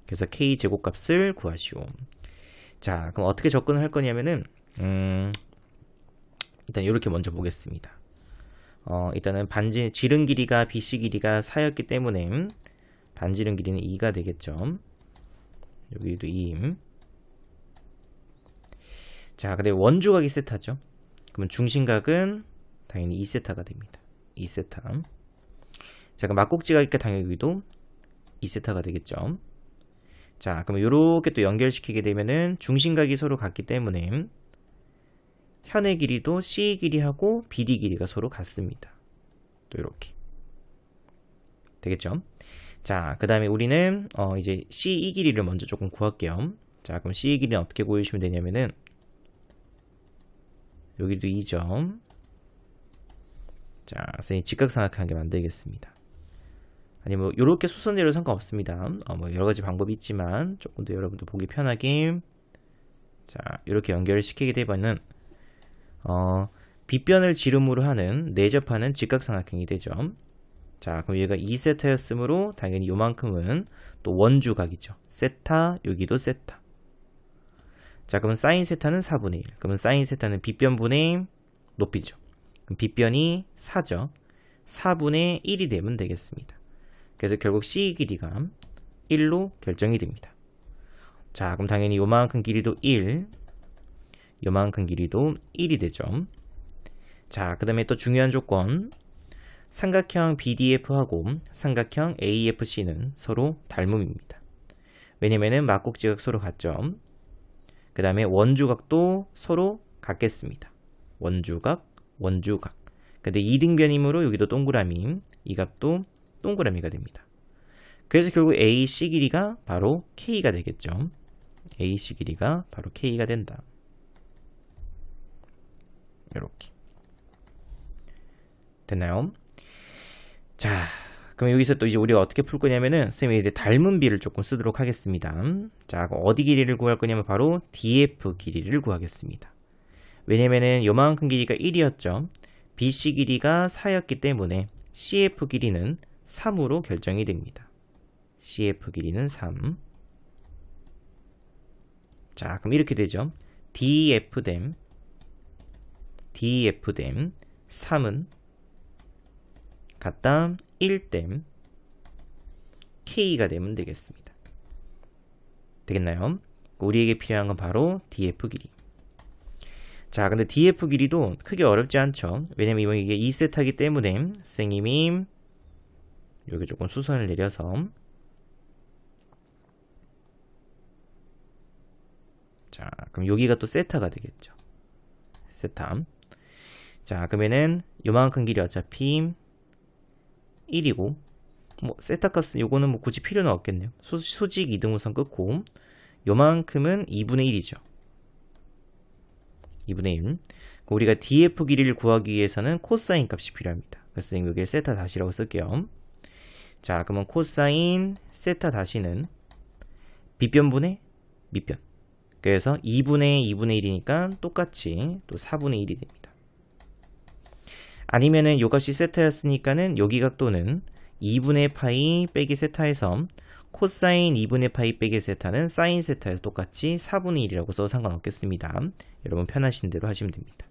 그래서 K 제곱값을 구하시오. 자, 그럼 어떻게 접근을 할 거냐면은 일단 이렇게 먼저 보겠습니다. 일단은 지름 길이가 BC 길이가 4였기 때문에 반지름 길이는 2가 되겠죠. 여기도 2. 자, 근데 원주각이 세타죠. 그러면 중심각은 당연히 2세타가 됩니다. 2세타. 자, 그럼 막꼭지각이니까 당연히 여기도 2세타가 되겠죠. 자, 그러면 이렇게 또 연결시키게 되면은 중심각이 서로 같기 때문에 현의 길이도 C 길이하고 BD 길이가 서로 같습니다. 또 이렇게 되겠죠. 자, 그 다음에 우리는 이제 CE 길이를 먼저 조금 구할게요. 자, 그럼 CE 길이는 어떻게 구해주시면 되냐면은 여기도 2점. 자, 선생님 직각삼각형하게 만들겠습니다. 아니 뭐 이렇게 수선내로 상관없습니다. 뭐 여러 가지 방법이 있지만 조금 더 여러분들 보기 편하게 자, 이렇게 연결을 시키게 되면은 빗변을 지름으로 하는 내접하는 직각삼각형이 되죠. 자, 그럼 얘가 2세타였으므로 당연히 요만큼은 또 원주각이죠. 세타, 여기도 세타. 자, 그러면 사인 세타는 4분의 1. 그러면 사인 세타는 빗변분의 높이죠. 그럼 빗변이 4죠. 4분의 1이 되면 되겠습니다. 그래서 결국 C 길이가 1로 결정이 됩니다. 자, 그럼 당연히 요만큼 길이도 1, 요만큼 길이도 1이 되죠. 자, 그 다음에 또 중요한 조건. 삼각형 BDF하고 삼각형 AFC는 서로 닮음입니다. 왜냐면은 막꼭지각 서로 같죠. 그 다음에 원주각도 서로 같겠습니다. 원주각, 원주각. 근데 2등변이므로 여기도 동그라미, 이 값도 동그라미가 됩니다. 그래서 결국 AC 길이가 바로 K가 되겠죠. AC 길이가 바로 K가 된다. 이렇게 됐나요? 자, 그럼 여기서 또 이제 우리가 어떻게 풀 거냐면은 선생님이 이제 닮은 비를 조금 쓰도록 하겠습니다. 자, 어디 길이를 구할 거냐면 바로 DF 길이를 구하겠습니다. 왜냐면은 요만큼 길이가 1이었죠. BC 길이가 4였기 때문에 CF 길이는 3으로 결정이 됩니다. CF 길이는 3. 자, 그럼 이렇게 되죠. DF 댐 3은 같다 1댐 K가 되면 되겠습니다. 되겠나요? 우리에게 필요한 건 바로 DF 길이. 자, 근데 DF 길이도 크게 어렵지 않죠. 왜냐면 이게 2세타이기 때문에 선생님이 여기 조금 수선을 내려서 자, 그럼 여기가 또 세타가 되겠죠. 세타. 자, 그러면은 요만큼 길이 어차피 1이고 뭐 세타 값은 요거는 뭐 굳이 필요는 없겠네요. 수직 이등분선 끊고 요만큼은 2분의 1이죠. 2분의 1. 우리가 DF 길이를 구하기 위해서는 코사인 값이 필요합니다. 그래서 여기를 세타 다시라고 쓸게요. 자, 그러면 코사인 세타 다시는 빗변분의 밑변. 그래서 2분의 1이니까 똑같이 또 4분의 1이 됩니다. 아니면은 요 값이 세타였으니까는 여기 각도는 2분의 파이 빼기 세타에서 코사인 2분의 파이 빼기 세타는 사인 세타에서 똑같이 4분의 1이라고 써도 상관없겠습니다. 여러분 편하신 대로 하시면 됩니다.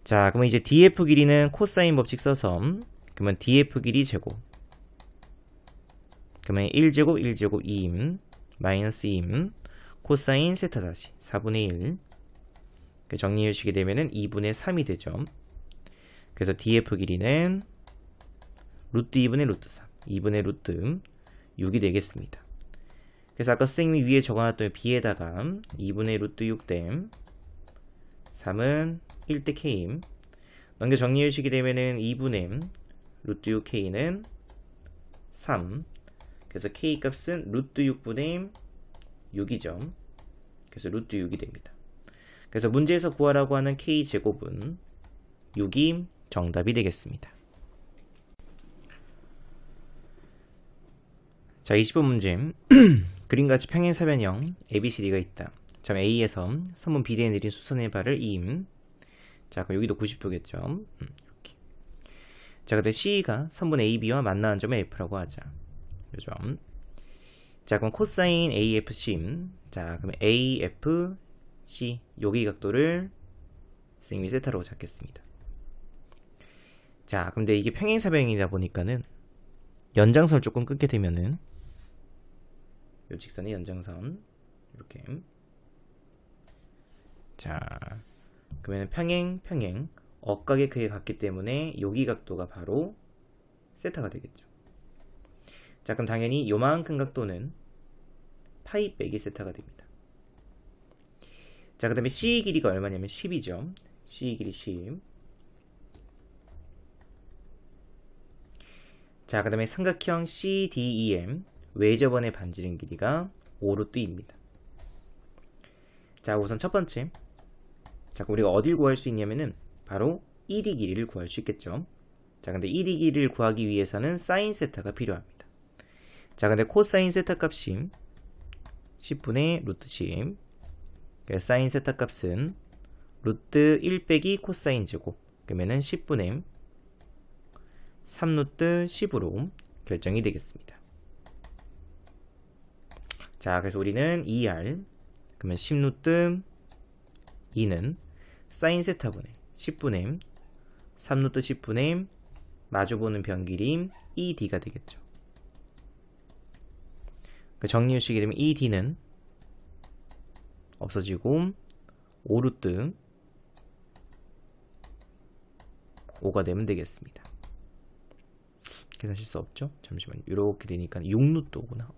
자, 그러면 이제 df 길이는 코사인 법칙 써서 그러면 df 길이 제곱 그러면 1제곱 1제곱 2임 마이너스 2임 코사인 세타 다시 4분의 1 정리해 주시게 되면은 2분의 3이 되죠. 그래서 df 길이는 루트 2분의 루트 3 2분의 루트 6이 되겠습니다. 그래서 아까 선생님이 위에 적어놨던 b에다가 2분의 루트 6댐 3은 1대 k임 넘겨 정리해 주시게 되면은 2분의 루트 6k는 3 그래서 k 값은 루트 6분의 6이죠. 그래서 루트 6이 됩니다. 그래서 문제에서 구하라고 하는 k 제곱은 6이 정답이 되겠습니다. 자, 20번 문제. 그림같이 평행사변형 ABCD가 있다. 점 A에서 선분 B대에 내린 수선의 발을 2임. 자, 그럼 여기도 90도겠죠. 이렇게. 자, 그다음 C가 선분 AB와 만나는 점을 F라고 하자. 요죠. 자, 그럼 코사인 AFC. 자, 그러면 AFC 여기 각도를 선생님이 세타로 잡겠습니다. 자, 근데 이게 평행사변형이다 보니까는 연장선을 조금 끊게 되면은 요 직선의 연장선 이렇게 자 그러면 평행 억각의 크기에 같기 때문에 여기 각도가 바로 세타가 되겠죠. 자, 그럼 당연히 요만큼 각도는 파이 빼기 세타가 됩니다. 자, 그 다음에 C 길이가 얼마냐면 10이죠. C 길이 10. 자, 그 다음에 삼각형 CDEM 외접원의 반지름 길이가 5루트입니다. 자, 우선 첫 번째. 자, 그럼 우리가 어딜 구할 수 있냐면은 바로 ED 길이를 구할 수 있겠죠. 자, 근데 ED 길이를 구하기 위해서는 사인 세타가 필요합니다. 자, 근데 코사인 세타 값이 10분의 루트 10. 그래서 사인 세타 값은 루트 1 빼기 코사인 제곱. 그러면은 10분의 3루트 10으로 결정이 되겠습니다. 자, 그래서 우리는 2R 그러면 10루트 2는 사인 세타분의 10분의 3루트 10분의 마주보는 변길이 ED가 되겠죠. 정리해 주시게 되면 ED는 없어지고 5루트 5가 되면 되겠습니다. 계산실 수 없죠? 잠시만요. 이렇게 되니까 6루트 5구나.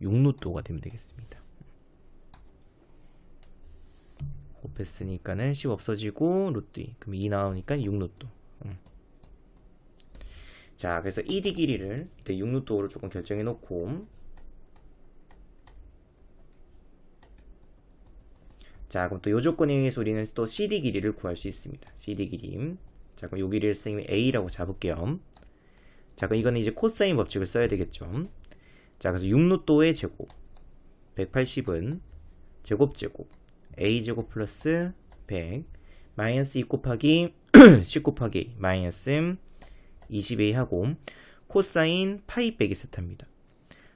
6루트 5가 되면 되겠습니다. 곱했으니까는 10 없어지고 루트 2. 그럼 2 나오니까 6루트. 자, 그래서 ED 길이를 이때 6루트 5로 조금 결정해 놓고 자, 그럼 또 요 조건에 의해서 우리는 또 CD 길이를 구할 수 있습니다. CD 길이. 자, 그럼 요 길이를 선생님이 A라고 잡을게요. 자, 그럼 이거는 이제 코사인 법칙을 써야 되겠죠. 자, 그래서 6루트의 제곱 180은 제곱 a제곱 플러스 100 마이너스 2 곱하기 10 곱하기 마이너스 20a 하고 코사인 파이 빼기 세타입니다.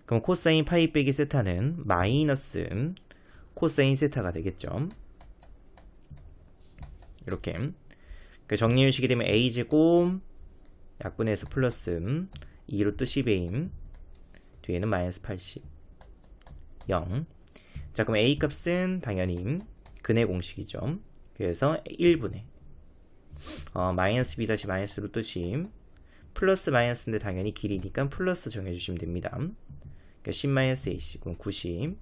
그럼 코사인 파이 빼기 세타는 마이너스 코사인 세타가 되겠죠. 이렇게 정리해 주시게 되면 a제곱 약분해서 플러스 2루트 10a 뒤에는 마이너스 80 0. 자, 그럼 a 값은 당연히 근의 공식이죠. 그래서 1분의 마이너스 b 다시 마이너스 루트 10 플러스 마이너스인데 당연히 길이니까 플러스 정해주시면 됩니다. 그러니까 10 마이너스 ac 그럼 90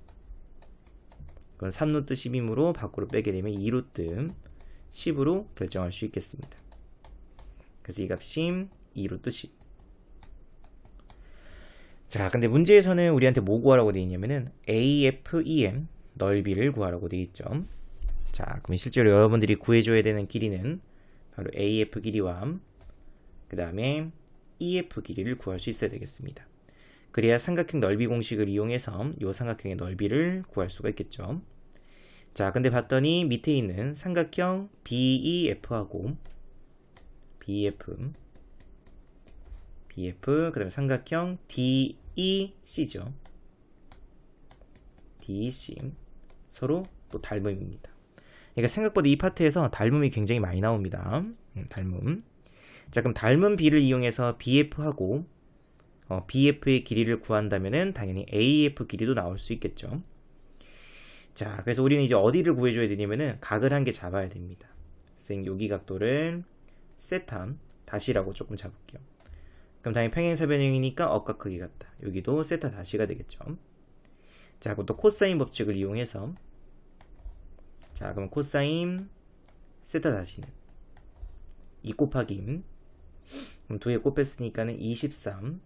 그럼 3루트 10이므로 밖으로 빼게 되면 2루트 10으로 결정할 수 있겠습니다. 그래서 이 값이 2루트 10. 자, 근데 문제에서는 우리한테 뭐 구하라고 되어 있냐면은 AFEM 넓이를 구하라고 되어 있죠. 자, 그럼 실제로 여러분들이 구해줘야 되는 길이는 바로 AF 길이와 그 다음에 EF 길이를 구할 수 있어야 되겠습니다. 그래야 삼각형 넓이 공식을 이용해서 이 삼각형의 넓이를 구할 수가 있겠죠. 자, 근데 봤더니 밑에 있는 삼각형 BEF하고 BF 그 다음에 삼각형 DEC죠. DC 서로 또 닮음입니다. 그러니까 생각보다 이 파트에서 닮음이 굉장히 많이 나옵니다. 닮음. 자, 그럼 닮은 B를 이용해서 BF하고 BF의 길이를 구한다면은 당연히 AF 길이도 나올 수 있겠죠. 자, 그래서 우리는 이제 어디를 구해줘야 되냐면은 각을 한 개 잡아야 됩니다. 선생님 여기 각도를 세타 다시라고 조금 잡을게요. 그럼 당연히 평행사변형이니까 억각 크기 같다. 여기도 세타 다시가 되겠죠. 자, 그럼 또 코사인 법칙을 이용해서 자, 그럼 코사인 세타 다시는 2 곱하기 그럼 2에 곱했으니까는 23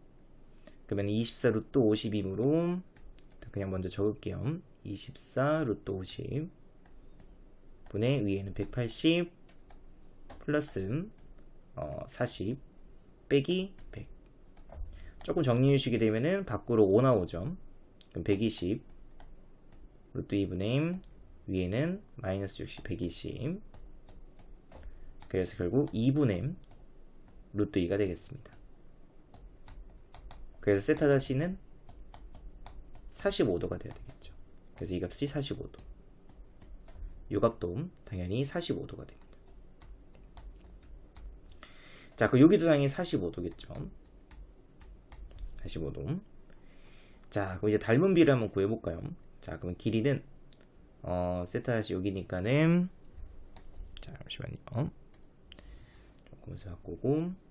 그러면 24 루트 50이므로 그냥 먼저 적을게요. 24 루트 50 분의 위에는 180 플러스 40 빼기 100 조금 정리해 주시게 되면은 밖으로 5 나오죠. 그럼 120 루트 2분의 위에는 마이너스 60 120 그래서 결국 2분의 루트 2가 되겠습니다. 그래서 세타 다시는 45도가 돼야 되겠죠. 그래서 이 값이 45도. 이 값도 당연히 45도가 됩니다. 자, 그 여기도 당연히 45도겠죠. 45도. 자, 그럼 이제 닮은 B를 한번 구해볼까요? 자, 그럼 길이는 세타 다시 여기니까는 자, 잠시만요. 조금 더 바꾸고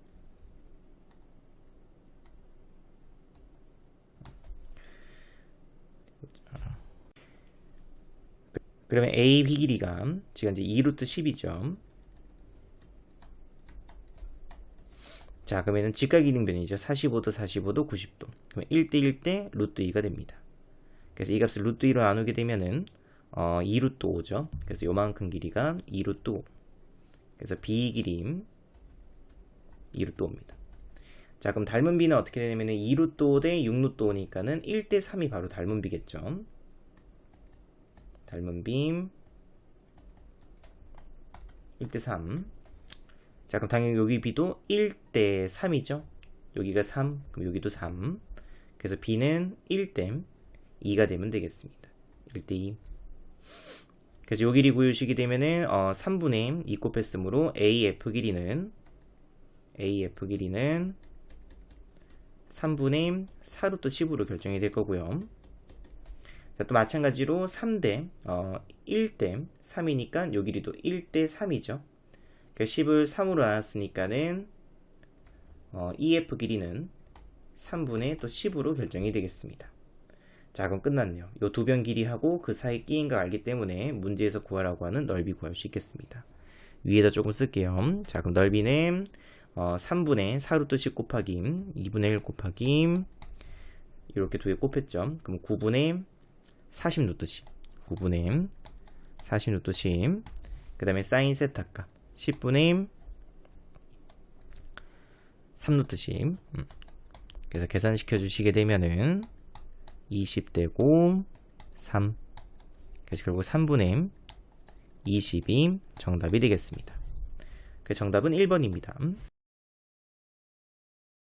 그러면 AB 길이가 지금 이제 2루트 10이죠. 자, 그러면은 직각이등변이죠. 45도, 45도, 90도. 그러면 1대 1대 루트 2가 됩니다. 그래서 이 값을 루트 2로 나누게 되면은 2루트 5죠. 그래서 요만큼 길이가 2루트 5. 그래서 B 길이 2루트 5입니다. 자, 그럼 닮은 B는 어떻게 되냐면은 2루트 5 대 6루트 5니까는 1대 3이 바로 닮은 B겠죠. 닮은 B 1대 3. 자, 그럼 당연히 여기 B도 1대 3이죠. 여기가 3, 그럼 여기도 3. 그래서 B는 1대 2가 되면 되겠습니다. 1대 2. 그래서 요 길이 구해주시게 되면은 3분의 2 곱했으므로 AF 길이는 3분의 4루트 10으로 결정이 될 거고요. 자, 또 마찬가지로 3대 1대 3이니까 요 길이도 1대 3이죠. 그래서 10을 3으로 나눴으니까는 EF 길이는 3분의 또 10으로 결정이 되겠습니다. 자, 그럼 끝났네요. 요 두 변 길이하고 그 사이 끼인 걸 알기 때문에 문제에서 구하라고 하는 넓이 구할 수 있겠습니다. 위에다 조금 쓸게요. 자, 그럼 넓이는 3분의 4루트 10 곱하기 2분의 1 곱하기 이렇게 두 개 곱했죠. 그럼 9분의 40 루트 10 9분의 40 루트 10 그 다음에 사인 세타 값 10분의 3 루트 10 그래서 계산시켜 주시게 되면은 20되고 3 그래서 결국 3분의 20이 정답이 되겠습니다. 그 정답은 1번입니다.